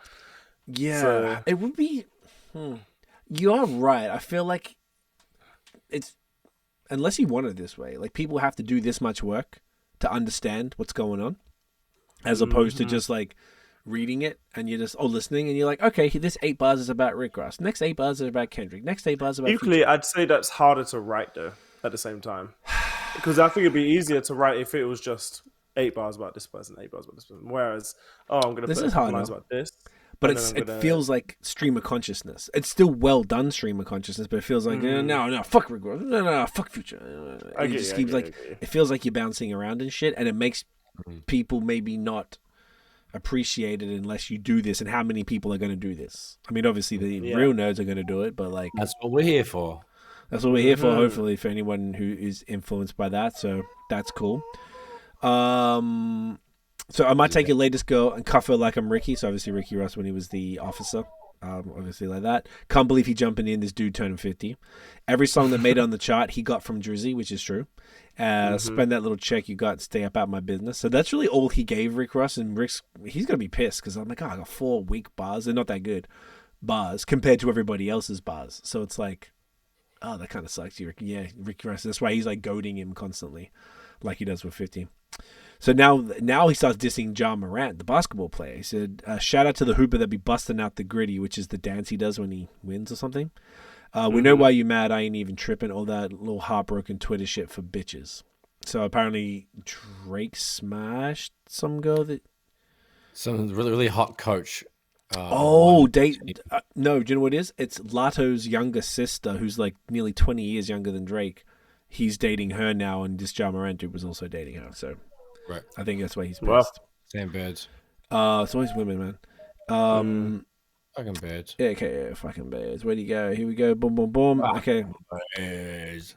Yeah, so... it would be. You are right. I feel like it's unless you want it this way. Like people have to do this much work to understand what's going on, as opposed to just like reading it and you're just listening and you're like, okay, this 8 bars is about Rick Ross. Next 8 bars is about Kendrick. Next 8 bars about. Equally, Future. I'd say that's harder to write though. At the same time. Because I think it'd be easier to write if it was just 8 bars about this person, 8 bars about this person. Whereas, I'm going to put lines about this. But it feels like stream of consciousness. It's still well done stream of consciousness, but it feels like, no, fuck Rick Ross. No, fuck Future. It feels like you're bouncing around and shit, and it makes people maybe not appreciate it unless you do this, and how many people are going to do this? I mean, obviously the real nerds are going to do it, but like... That's what we're here for. That's what we're here for, hopefully, for anyone who is influenced by that. So that's cool. So I might take your latest girl and cuff her like I'm Ricky. So obviously Ricky Ross when he was the officer. Obviously like that. Can't believe he jumping in. This dude turning 50. Every song that made it on the chart, he got from Drizzy, which is true. Spend that little check you got, stay up out my business. So that's really all he gave Rick Ross. And he's going to be pissed because I'm like, I got 4 weak bars. They're not that good bars compared to everybody else's bars. So it's like... Oh, that kind of sucks. Yeah, Ricky Ross. That's why he's like goading him constantly, like he does with 50. So now he starts dissing Ja Morant, the basketball player. He said, "Shout out to the hooper that be busting out the gritty, which is the dance he does when he wins or something. We know why you mad. I ain't even tripping. All that little heartbroken Twitter shit for bitches." So apparently Drake smashed some girl some really really hot coach. No, do you know what it is? It's Lato's younger sister, who's like nearly 20 years younger than Drake. He's dating her now, and this Ja Morant dude was also dating her. So, right. I think that's why he's pissed. Same birds. It's always women, man. Fucking birds. Yeah, okay, fucking birds. Where do you go? Here we go. Boom, boom, boom. Okay. Birds.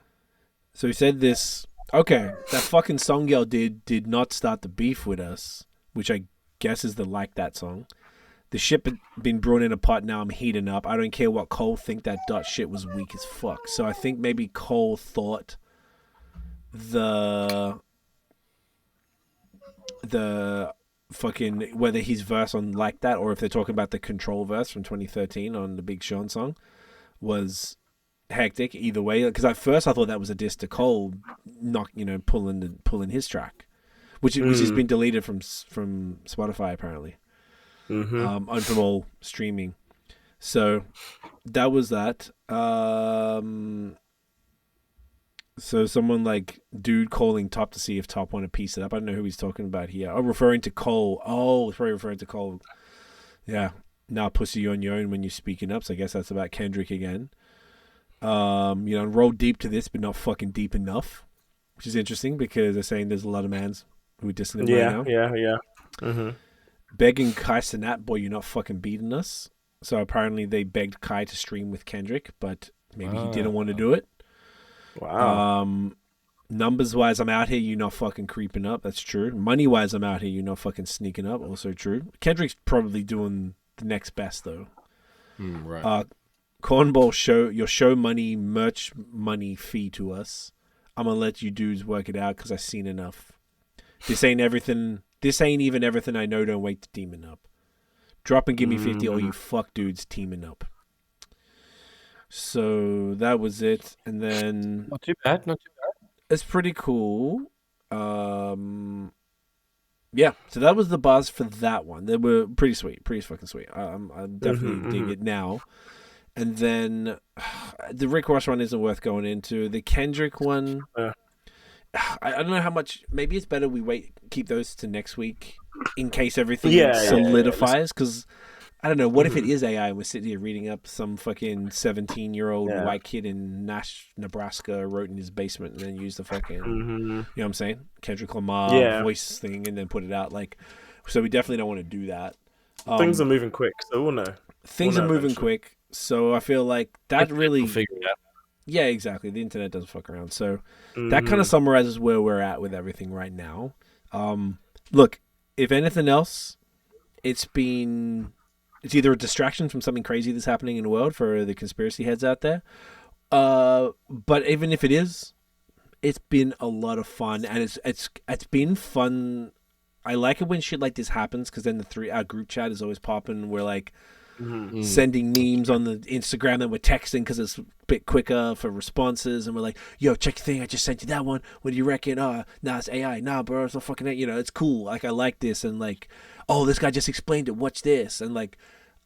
So he said this. Okay, that fucking song y'all did not start the beef with us, which I guess is the Like That song. The ship had been brought in a pot, now I'm heating up. I don't care what Cole think, that dot shit was weak as fuck. So I think maybe Cole thought the fucking, whether his verse on Like That or if they're talking about the Control verse from 2013 on the Big Sean song was hectic either way. Because at first I thought that was a diss to Cole, not, pulling his track, which has been deleted from Spotify apparently. And from all streaming. So that was that. So someone like dude calling Top to see if Top want to piece it up. I don't know who he's talking about here. Oh, referring to Cole. Oh, it's probably referring to Cole. Yeah. Now pussy you on your own when you're speaking up. So I guess that's about Kendrick again. Roll deep to this, but not fucking deep enough. Which is interesting because they're saying there's a lot of mans who are dissing him right now. Yeah. Begging Kai Cenat, boy, you're not fucking beating us. So apparently they begged Kai to stream with Kendrick, but maybe he didn't want to do it. Wow. Numbers-wise, I'm out here, you're not fucking creeping up. That's true. Money-wise, I'm out here, you're not fucking sneaking up. Also true. Kendrick's probably doing the next best, though. Right. Cornball, your show money, merch money fee to us. I'm going to let you dudes work it out because I've seen enough. This ain't even everything I know. Don't wait to teaming up. Drop and give me 50, or you fuck dudes teaming up. So that was it, and then Not too bad. Not too bad. it's pretty cool. Yeah, so that was the buzz for that one. They were pretty sweet, pretty fucking sweet. I definitely dig it now. And then the Rick Ross one isn't worth going into. The Kendrick one, I don't know how much. Maybe it's better we keep those to next week in case everything solidifies. Because I don't know. What if it is AI and we're sitting here reading up some fucking 17-year-old white kid in Nebraska wrote in his basement and then used the fucking, you know what I'm saying? Kendrick Lamar voice thing and then put it out. Like, so we definitely don't want to do that. Things are moving quick, so we'll know. Things are moving quick, so I feel like that really figure it out. Yeah, exactly. The internet doesn't fuck around. So that kind of summarizes where we're at with everything right now. Look, if anything else, it's either a distraction from something crazy that's happening in the world for the conspiracy heads out there. But even if it is, it's been a lot of fun, and it's been fun. I like it when shit like this happens because then our group chat is always popping. We're like sending memes on the Instagram and we're texting because it's a bit quicker for responses, and we're like, "Yo, check your thing. I just sent you that one. What do you reckon? Nah, it's AI. Nah, bro, it's not fucking AI. You know, it's cool. Like I like this, and like, oh, this guy just explained it. Watch this, and like."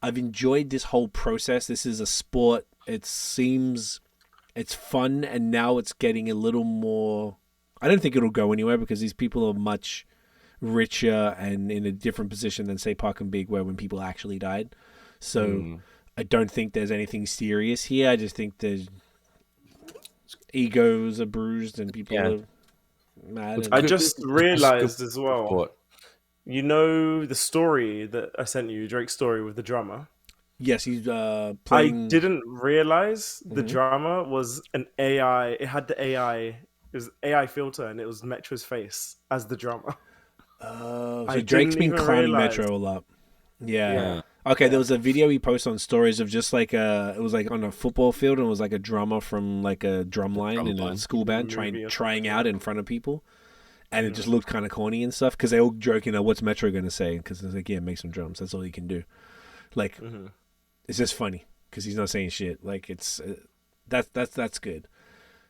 I've enjoyed this whole process. This is a sport. It seems it's fun, and now it's getting a little more. I don't think it'll go anywhere because these people are much richer and in a different position than say Pac and Big were when people actually died. So I don't think there's anything serious here. I just think there's egos are bruised and people are mad. I just realized as well. You know the story that I sent you, Drake's story with the drummer? Yes, he's playing... I didn't realize the drummer was an AI. It had the AI... It was AI filter, and it was Metro's face as the drummer. So Drake's been clowning Metro a lot. Yeah. Okay, there was a video he posted on stories of just like it was like on a football field, and it was like a drummer from like a drum line in a school band trying out in front of people. And it just looked kind of corny and stuff because they all joking, what's Metro going to say? Because it's like, yeah, make some drums. That's all he can do. Like, it's just funny because he's not saying shit. Like, it's that's good.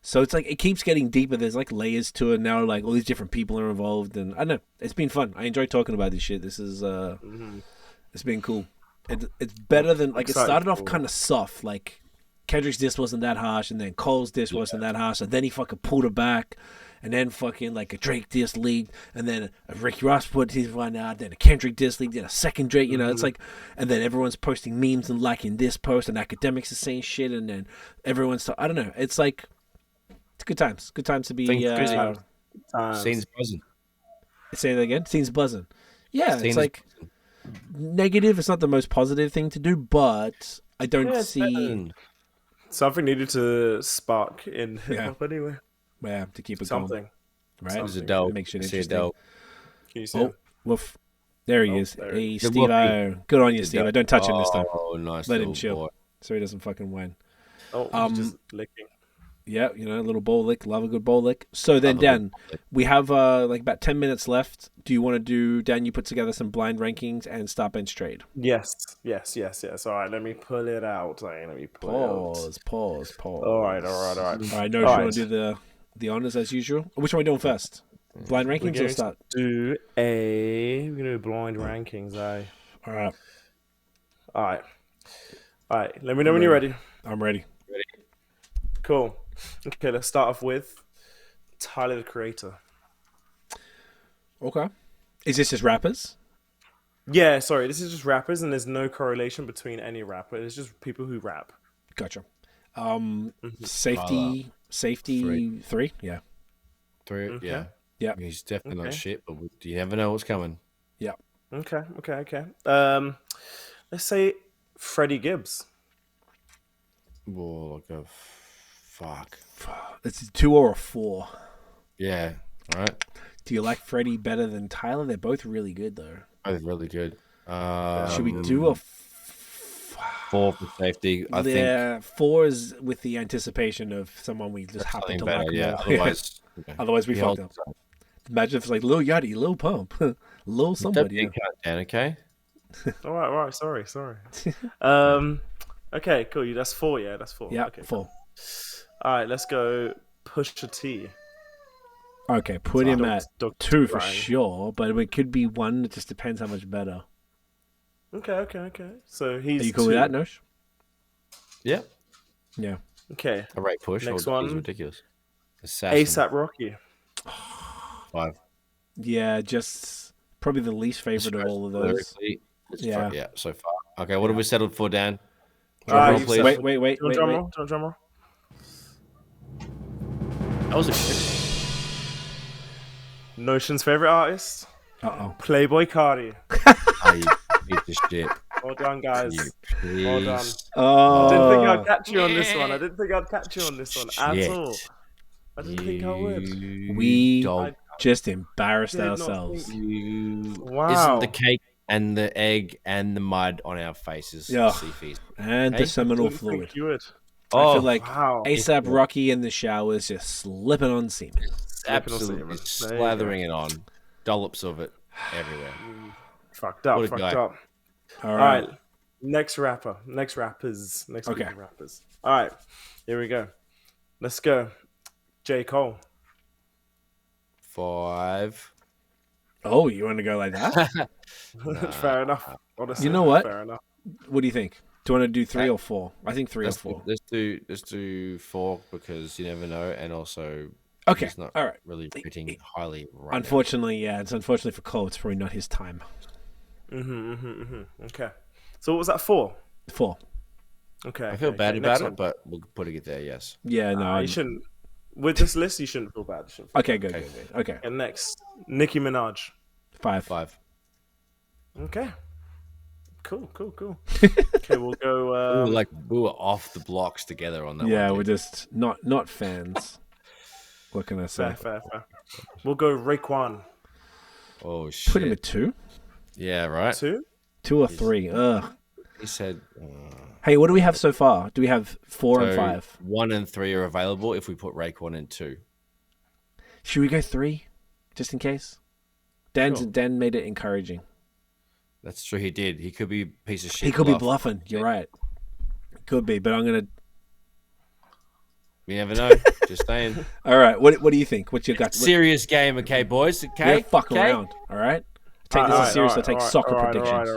So it's like it keeps getting deeper. There's like layers to it now. Like all these different people are involved, and I don't know. It's been fun. I enjoy talking about this shit. This is it's been cool. It's better than like it started off kind of soft. Like Kendrick's diss wasn't that harsh, and then Cole's diss wasn't that harsh, and then he fucking pulled it back. And then fucking like a Drake diss leaked, and then a Ricky Ross put his one out, then a Kendrick diss leaked, then a second Drake, you know, it's like, and then everyone's posting memes and liking this post, and academics are saying shit, and then everyone's, I don't know, it's like, it's good times to be, scene's buzzing. Say that again, scene's buzzing. Yeah, Scene's it's like, negative, it's not the most positive thing to do, but I don't see... Something needed to spark in hip-hop anyway. Yeah, to keep it going. Right? It Adele. Makes it interesting. interesting. Can you see him? Woof. There he is. Hey, Steve-O. Good on you, Steve. Don't touch him this time. Oh, nice. Let him chill Boy. so he doesn't fucking whine. Oh, he's just licking. Yeah, you know, a little bowl lick. Love a good bowl lick. So then, Dan, we have like about 10 minutes left. Do you want to do, Dan, you put together some blind rankings and start bench trade? Yes. All right, let me pull it out. Pause. All right. All right, no, you want to do the honors as usual? Which one are we doing first? Blind rankings or start? We're going to do blind rankings, All right. All right. Let me know when you're ready. I'm ready. Cool. Okay, let's start off with Tyler, the Creator. Okay. Is this just rappers? Yeah, sorry. This is just rappers, and there's no correlation between any rapper. It's just people who rap. Gotcha. Safety 3? Yeah. 3, okay. Yeah. He's definitely not shit, but you never know what's coming. Yeah. Okay. Let's say Freddie Gibbs. Whoa, like a fuck. It's a 2 or a 4. Yeah. All right. Do you like Freddie better than Tyler? They're both really good, though. Both really good. Should we do a 4 for safety? I think. Yeah, 4 is with the anticipation of someone we just happen to like. Yeah. Otherwise, we fucked up. Imagine if it's like Lil Yachty, Lil Pump, Lil somebody. Dan, okay. All right. Sorry. Okay, cool. That's 4. Yeah, that's 4. Yeah, okay, 4. Cool. All right, let's go. Pusha T. Okay, put him at 2 for sure, but it could be 1. It just depends how much better. Okay. So he's. Are you cool 2. with that, Nosh? Yeah. Yeah. Okay. A rate push. Next one. He's ridiculous. Assassin. ASAP Rocky. 5. Yeah, just probably the least favorite of all of those. Yeah, so far. Okay, what have we settled for, Dan? Drum roll, please. Wait. Drum roll. That was a Notion's favorite artist. Playboy Cardi. Oh, you piece of shit. Well done, guys. Well done. Oh. I didn't think I'd catch you on this one. At all. I didn't think I would. We just embarrassed ourselves. Wow. Isn't the cake and the egg and the mud on our faces? Yeah. Seafees. And the seminal fluid. You would. I feel like ASAP Rocky in the showers just slipping on semen. Absolutely slathering it on. Dollops of it everywhere. Fucked up. All right. Next rappers. Okay. Rappers. All right. Here we go. Let's go. J. Cole. 5. Oh, you want to go like that? Fair enough. Honestly, you know what? Fair enough. What do you think? Do you want to do 3 or 4? I think 3 or 4. Let's do 4 because you never know, and also okay. Not all right. Really rating highly. Right unfortunately, now. Yeah, it's unfortunately for Cole. It's probably not his time. Okay. So what was that 4? 4. Okay. I feel bad about it, but we'll put it there. Yes. Yeah. No, you shouldn't. With this list, you shouldn't feel bad. Okay. Good. Okay. And next, Nicki Minaj. 5. Okay. Cool. Okay, we'll go. We were off the blocks together on that. Yeah, one, we're just not fans. What can I say? Fair. We'll go Raekwon. Oh shit! Put him at 2. Yeah, right. 2 or 3. Ugh. He said. Hey, what do we have so far? Do we have 4 and 5? 1 and 3 are available if we put Raekwon in 2. Should we go 3, just in case? Dan made it encouraging. That's true. He did. He could be a piece of shit. He could be bluffing. You're right. Could be, but I'm gonna. You never know. Just saying. All right. What do you think? What's your gut? Serious game, okay, boys. Okay. Yeah, fuck around. All right. Take this as serious. I take soccer predictions.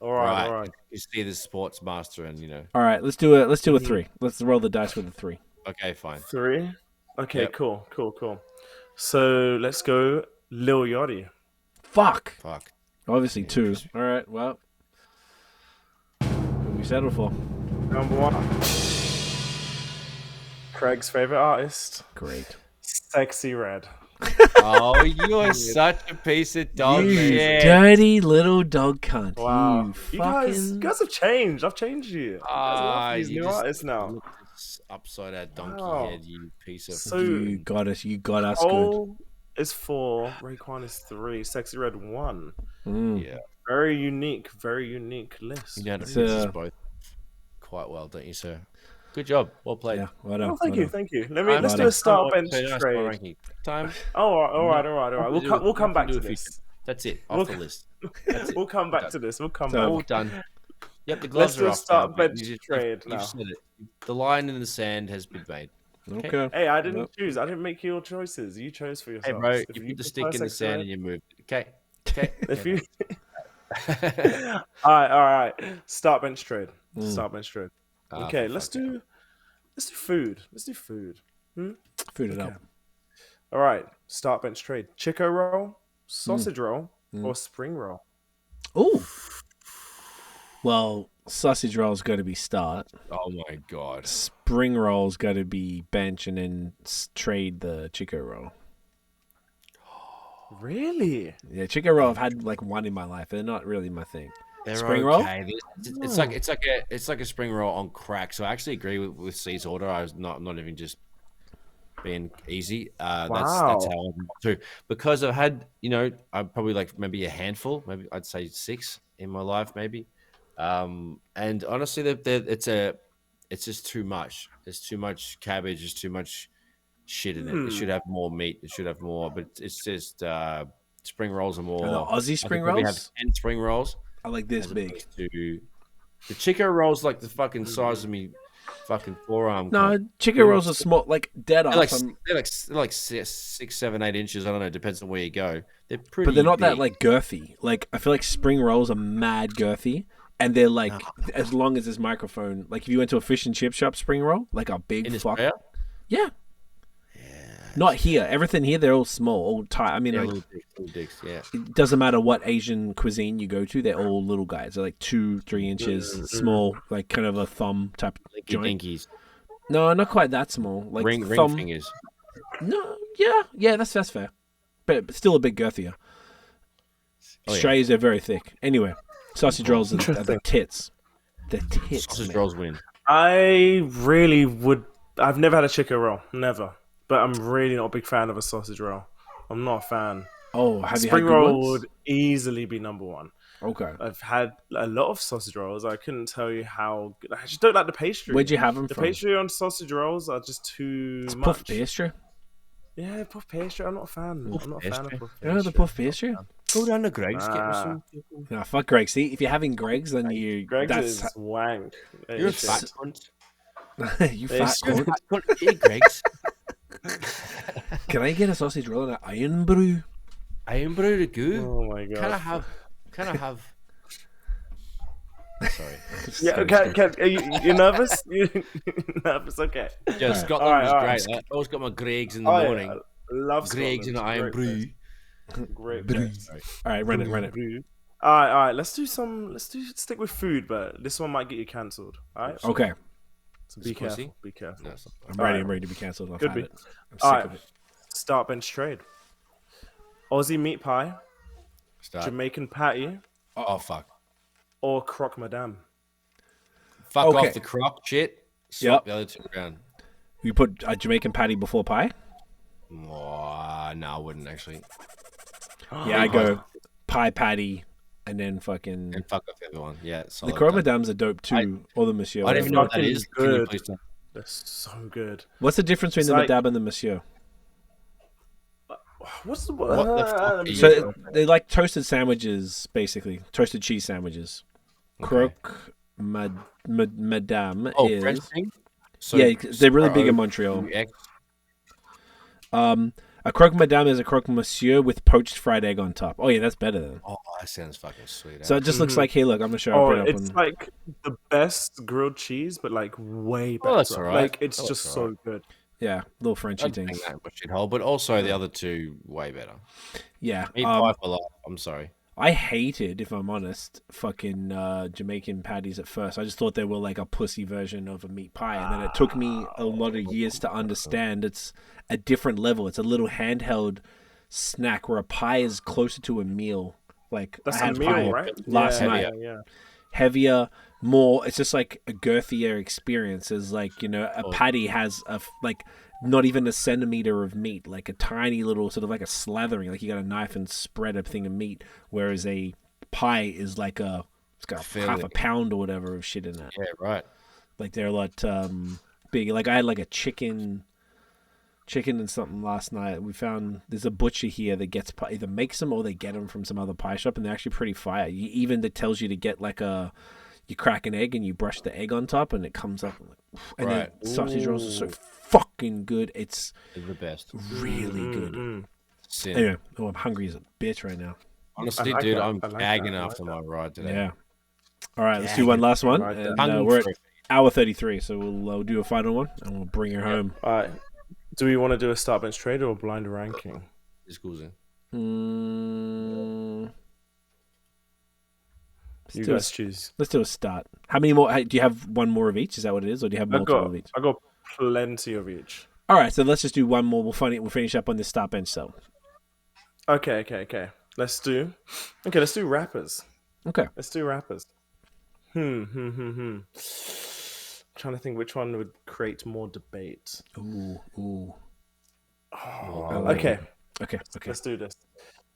All right. You see the sports master, and All right. Let's do a 3. Let's roll the dice with a 3. Okay, fine. 3. Okay. Yep. Cool. So let's go, Lil Yachty. Fuck. Obviously 2. All right. Well, what we settled for. Number 1. Craig's favorite artist. Great. Sexy Red. Oh, you are such a piece of dog shit. Dirty little dog cunt. Wow. You guys have changed. I've changed you. You guys love these new artists now. Upside down donkey head, you piece of... So, you got us Cole is 4. Raekwon is 3. Sexy Red 1. Yeah. Very unique list. You know, this is both quite well, don't you, sir? Good job. Well played. Yeah, well done. Thank you. Let's do a start bench trade. Time. All right. We'll come back to this. That's it. Off the list. We'll come back to this. All done. Yep, the gloves are off. Let's do a start bench trade now. You've said it. The line in the sand has been made. Okay. Hey, I didn't choose. I didn't make your choices. You chose for yourself. Hey, bro, you put the stick in the sand and you moved. Okay. If you. All right. Start bench trade. Okay, let's do food. Food it up. All right. Start bench trade. Chico roll, sausage roll, or spring roll. Ooh. Well, sausage roll's got to be start. Oh my god. Spring roll's got to be bench and then trade the Chico roll. Really? Yeah, Chico roll. I've had like 1 in my life. They're not really my thing. They're spring roll. It's like a spring roll on crack. So I actually agree with C's order. I was not even just being easy. That's how I'm too. Because I've had I'm probably like maybe a handful. Maybe I'd say 6 in my life, maybe. And honestly, it's just too much. There's too much cabbage. There's too much shit in it. It should have more meat. It should have more. But it's just spring rolls are more. Aussie spring rolls. We have 10 spring rolls. I like this big. The Chico roll's like the fucking size of me fucking forearm. No, chicken rolls are small, like dead ass. They're like 6, 7, 8 inches. I don't know. Depends on where you go. They're pretty, but they're not big. that like girthy. Like I feel like spring rolls are mad girthy, and they're like as long as this microphone. Like if you went to a fish and chip shop, spring roll, like a big fuck. Australia? Yeah. Not here. Everything here, they're all small, all tight. I mean, like, little dicks, yeah. It doesn't matter what Asian cuisine you go to; they're all little guys. They're like 2-3 inches small, like kind of a thumb type joint. Dinkies. No, not quite that small. Like ring fingers. No, yeah, that's fair, but still a bit girthier. Strays are very thick. Anyway, sausage rolls are the tits. The tits. Sausage rolls win. I really would. I've never had a chicken roll, never. But I'm really not a big fan of a sausage roll. I'm not a fan. Oh, have you had Spring good roll ones? would easily be number one. Okay. I've had a lot of sausage rolls. I couldn't tell you how good. I just don't like the pastry. Where'd you have them the from? The pastry on sausage rolls are just too much. Puff pastry? Yeah, puff pastry. I'm not a fan. I'm not a fan of puff pastry. You know the puff pastry? Go down to Greg's. Get me some. No, fuck Greg's. See, if you're having Greg's, then you... Greg's is wank. You're a fat cunt. You fat cunt. Hey, Greg's. Can I get a sausage roll and an iron brew? Iron brew to go? Oh my god. Can I have... Sorry. Yeah, are you nervous? You nervous? Okay. Yeah, Scotland was great. I always got my Greg's in the morning. Yeah. Love Greg's and iron brew. Great brew. All right, run it. All right. Let's stick with food, but this one might get you cancelled. All right. Okay. So be careful. Be careful. No, I'm ready to be cancelled. I'm sick of it. Start bench trade. Aussie meat pie. Jamaican patty. Oh fuck. Or croque madame. Fuck off the croque shit. Swap the other two around. You put a Jamaican patty before pie? Oh, no, I wouldn't actually. Yeah, I go pie patty and then fucking... And fuck off everyone. Yeah, the croque madames are dope too. Or the monsieur. I don't even know what that is. Good. They're so good. What's the difference between the madame and the monsieur? What the fuck? So they're like toasted sandwiches, basically. Toasted cheese sandwiches. Okay. Croque madame is... French thing? So, yeah, they're really big in Montreal. A croque madame is a croque monsieur with poached fried egg on top. Oh yeah, that's better then. Oh, that sounds fucking sweet. So it just looks like, hey, look, I'm gonna show up. It's like the best grilled cheese, but like way better. Oh, that's all right. Like it's just so good. Yeah, little Frenchy things. But also the other two way better. Yeah, meat pie for life. I'm sorry. I hated, if I'm honest, fucking Jamaican patties at first. I just thought they were like a pussy version of a meat pie. And then it took me a lot of years to understand it's a different level. It's a little handheld snack where a pie is closer to a meal. Like that's I had a meal, pie right? last night. Yeah. Heavier, more, it's just like a girthier experience. Is like, you know, a patty has a like not even a centimeter of meat, like a tiny little sort of like a slathering, like you got a knife and spread a thing of meat, whereas a pie is like it's got half a pound or whatever of shit in it. Yeah, right. Like they're a lot big. Like I had like a chicken and something last night. We found there's a butcher here that gets either makes them or they get them from some other pie shop, and they're actually pretty fire. That tells you to get like you crack an egg and you brush the egg on top and it comes up. And then sausage rolls are so fucking good. It's the best. Really good. Anyway, I'm hungry as a bitch right now. Honestly, dude, I'm gagging after my ride today. Yeah. All right, let's do one last one. And, we're at hour 33, so we'll do a final one and we'll bring her home. All right. Do we want to do a start bench trade or a blind ranking? You guys choose. Let's do a start. How many more? Do you have one more of each? Is that what it is, or do you have multiple of each? I got plenty of each. All right, so let's just do one more. We'll finish up on this start bench cell. Okay. Let's do rappers. Okay. Let's do rappers. Trying to think which one would create more debate. Ooh. Oh, okay. Let's do this.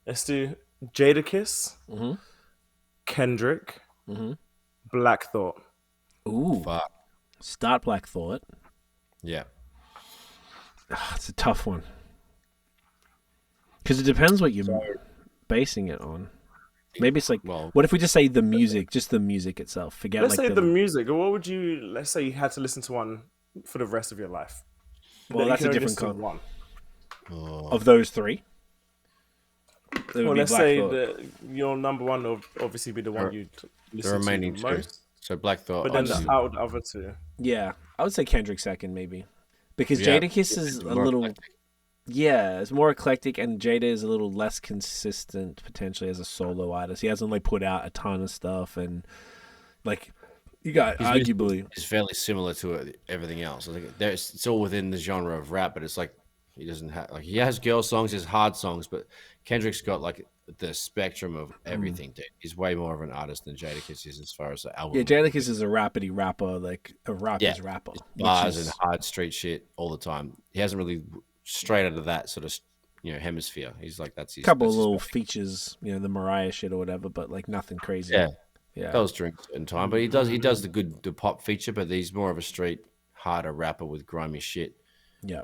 Let's do Jadakiss, Kendrick, Black Thought. Ooh. Fuck. Start Black Thought. Yeah. It's a tough one. Because it depends what you're basing it on. Maybe it's like, well, what if we just say the music, just the music itself? Forget. Let's like say the music. Or what would you? Let's say you had to listen to one for the rest of your life. Well, that's a different one of those three. Well, let's say that your number one will obviously be the one you'd listen to the most. So Black Thought. But then out of the other two. Yeah, I would say Kendrick second, maybe, because Jadakiss is a little. Eclectic. Yeah, it's more eclectic, and Jada is a little less consistent potentially as a solo artist. He hasn't like put out a ton of stuff, and like you got arguably it's fairly similar to everything else. I think it's all within the genre of rap, but it's like he doesn't have like he has girl songs, he has hard songs, but Kendrick's got like the spectrum of everything. Dude. He's way more of an artist than Jadakiss is as far as the album. Yeah, Jadakiss is a rapidy rapper, like a rapper's rapper, bars and hard street shit all the time. He hasn't really straight out of that sort of hemisphere. He's like that's his couple of little features, the Mariah shit or whatever, but like nothing crazy. Yeah. Does drink in time, but he does the pop feature, but he's more of a street harder rapper with grimy shit. Yeah,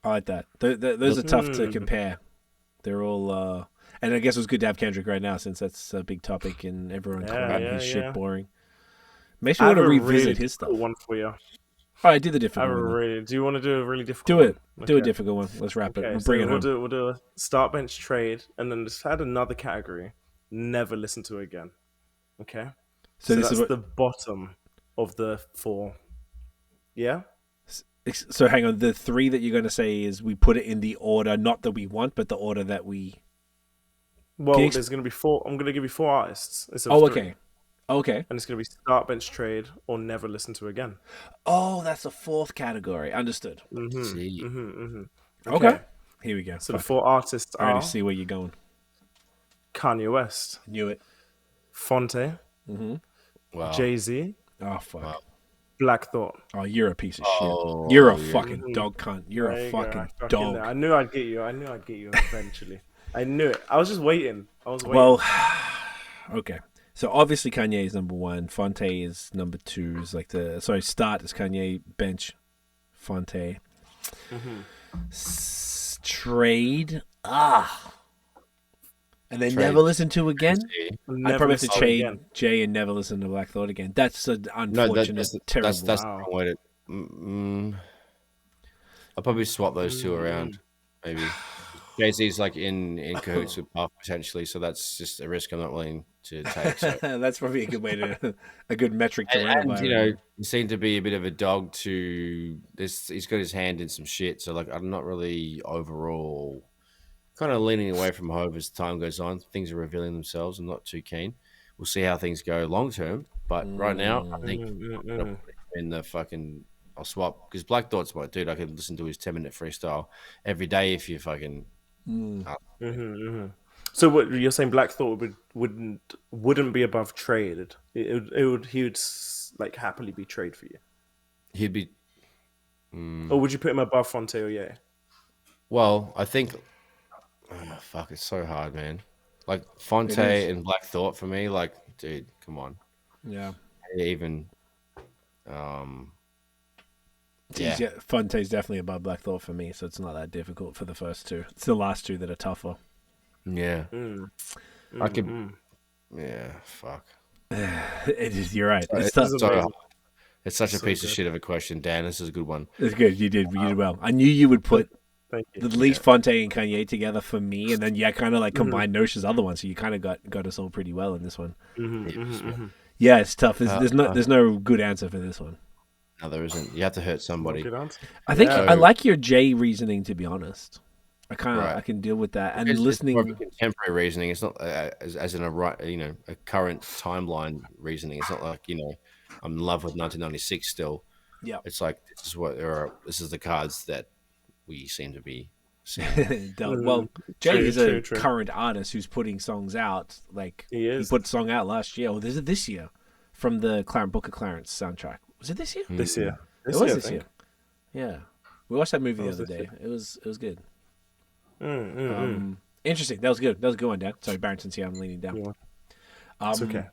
I like that. Those are tough to compare. They're all, and I guess it was good to have Kendrick right now since that's a big topic and everyone calling his shit boring. Makes me want to revisit his stuff. One for you. All right, do the difficult one. Do you want to do a really difficult one? Okay. Do a difficult one. Let's wrap it. We'll bring it home. We'll do a start bench trade, and then just add another category. Never listen to again. Okay? So that's the bottom of the 4. Yeah? So hang on. The 3 that you're going to say is we put it in the order, not that we want, but the order that we... Well, there's going to be 4. I'm going to give you 4 artists. Okay. Okay. And it's going to be start bench trade or never listen to again. Oh, that's the 4th category. Understood. Okay. Here we go. So the 4 artists are... I already see where you're going. Kanye West. Knew it. Fonte. Wow. Jay-Z. Oh, fuck. Wow. Black Thought. Oh, you're a piece of shit. You're a fucking dog cunt. You're a fucking dog. I knew I'd get you. Eventually. I knew it. I was just waiting. Well, okay. So obviously Kanye is number 1. Fonte is number 2. Is like start is Kanye, bench, Fonte. Trade. And then never listen to again. I probably have to trade Jay and never listen to Black Thought again. That's an unfortunate, terrible. That's the way to. I'll probably swap those two around. Maybe Jay-Z's like in cahoots with Puff potentially, so that's just a risk I'm not willing to take. So. That's probably a good way a good metric to run by. He seemed to be a bit of a dog to this. He's got his hand in some shit, so like I'm not really overall. Kind of leaning away from Hove as time goes on. Things are revealing themselves. I'm not too keen. We'll see how things go long term. But right now, I think in the fucking... I'll swap. Because Black Thought's my dude. I could listen to his 10-minute freestyle every day if you fucking... So what you're saying Black Thought wouldn't be above trade. He would like happily be trade for you. He'd be... Or would you put him above Fonte or Ye? Well, I think... Oh, fuck, it's so hard, man. Like Fonte and Black Thought for me, like, dude, come on. Yeah. Even, Fonte's definitely above Black Thought for me, so it's not that difficult for the first 2. It's the last 2 that are tougher. Yeah. I could. Yeah, fuck. It is. You're right. It's tough. It's such a piece of shit of a question, Dan. This is a good one. It's good. You did well. I knew you would put. At least Fonte and Kanye together for me, and then kind of like combine Nosh's other one, so you kind of got us all pretty well in this one. Yeah, it's tough. There's no good answer for this one. No, there isn't. You have to hurt somebody. I think I like your J reasoning, to be honest. I can deal with that. And listening, it's more contemporary reasoning. It's not as in a current timeline reasoning. It's not like I'm in love with 1996 still. Yeah, it's like this is the cards that we seem to be seeing. Well, Jay is a current artist who's putting songs out. Like he put a song out last year, or is it this year? From the Book of Clarence soundtrack. Was it this year? This year. It was this year. Yeah, we watched that movie the other day. It was good. Interesting. That was good. That was a good one, Dan. Sorry, Barrington's here. I'm leaning down. Yeah. It's okay.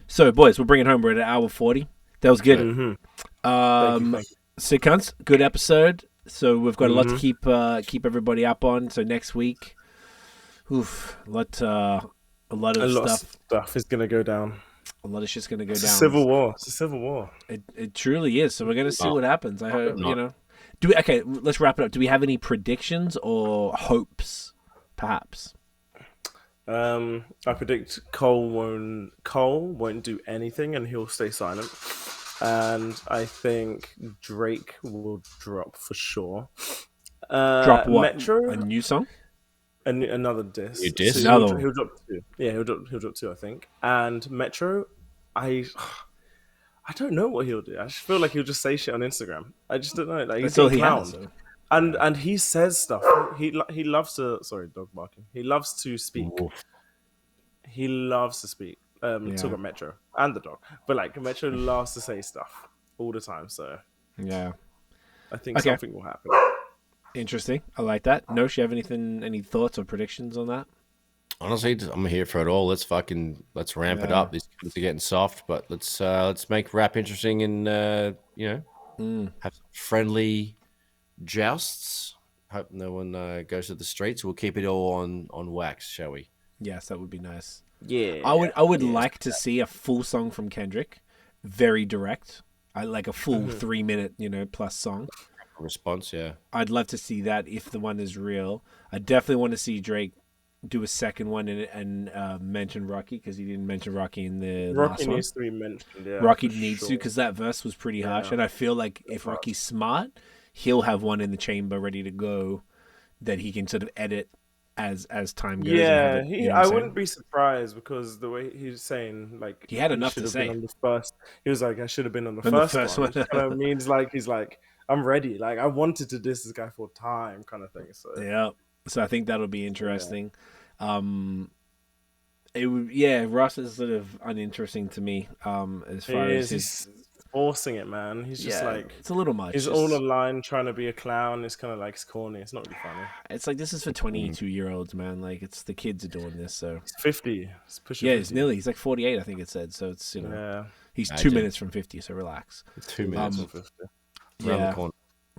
So, boys, we're bringing home. We're at hour 40. That was good. Thank you. Sick Cunts, good episode. So we've got a lot to keep everybody up on. So next week, a lot A lot of stuff is gonna go down. A lot of shit's gonna go down. It's a civil war. It's a civil war. It truly is. So we're gonna see what happens. I hope Okay, let's wrap it up. Do we have any predictions or hopes, perhaps? I predict Cole won't do anything and he'll stay silent. And I think Drake will drop for sure. Drop what? Metro? A new song? Another diss. New diss? So he'll drop 2. Yeah, he'll drop 2, I think. And Metro, I don't know what he'll do. I just feel like he'll just say shit on Instagram. I just don't know. Like, he's all he has. And he says stuff. He loves to. Sorry, dog barking. He loves to speak. Ooh. He loves to speak. Talk about Metro and the dog, but like Metro loves to say stuff all the time. So yeah, I think something will happen. Interesting. I like that. No, you have any thoughts or predictions on that? Honestly, I'm here for it all. Let's ramp it up. These kids are getting soft, but let's make rap interesting and have friendly jousts. Hope no one goes to the streets. We'll keep it all on wax, shall we? Yes, that would be nice. Yeah, I would like to see a full song from Kendrick, very direct. I like a full 3-minute, plus song. Response, yeah. I'd love to see that if the one is real. I definitely want to see Drake do a second one and mention Rocky, because he didn't mention Rocky in the last one. Rocky needs to be mentioned. Yeah, Rocky needs to, because that verse was pretty harsh, and I feel like if Rocky's smart, he'll have one in the chamber ready to go that he can sort of edit as time goes. Yeah, I wouldn't be surprised, because the way he's saying, like, he had enough to say. He was like, I should have been on the first one. Which kind of means like he's like, I'm ready. Like, I wanted to diss this guy for time, kind of thing. So yeah, so I think that'll be interesting. Yeah. Ross is sort of uninteresting to me. As far as he's forcing it, man. He's just like, it's a little much. He's all online trying to be a clown. It's kind of like, it's corny. It's not really funny. It's like, this is for 22-year-olds, man. Like, it's the kids are doing this. So he's 50. He's pushing 50. It's nearly. He's like 48, I think it said. So it's he's 2 minutes from 50. So relax. 2 minutes from 50. Around the corner.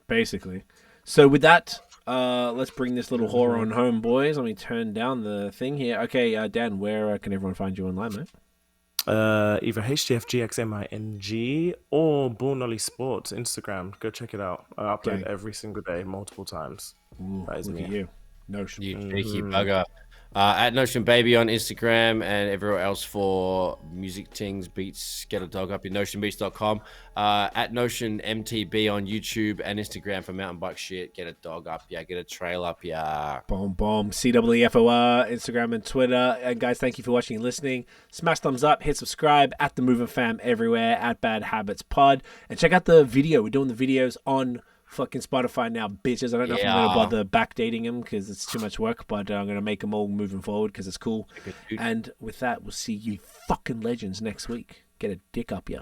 Basically. So with that, let's bring this little horror on home, boys. Let me turn down the thing here. Okay, Dan, where can everyone find you online, mate? Either HTFGXMING or Bornolly Sports Instagram. Go check it out. I upload every single day, multiple times. Ooh, that is me. At you. Notion. You cheeky bugger. At Notion Baby on Instagram, and everywhere else for music things, beats, get a dog up your notionbeats.com. At Notion MTB on YouTube and Instagram for mountain bike shit. Get a dog up, get a trail up, Boom, boom. CWFOR, Instagram and Twitter. And guys, thank you for watching and listening. Smash thumbs up, hit subscribe at The Moving Fam everywhere, at Bad Habits Pod. And check out the video. We're doing the videos on fucking Spotify now, bitches. I don't know if I'm going to bother backdating them because it's too much work, but I'm going to make them all moving forward because it's cool. And with that, we'll see you fucking legends next week. Get a dick up ya.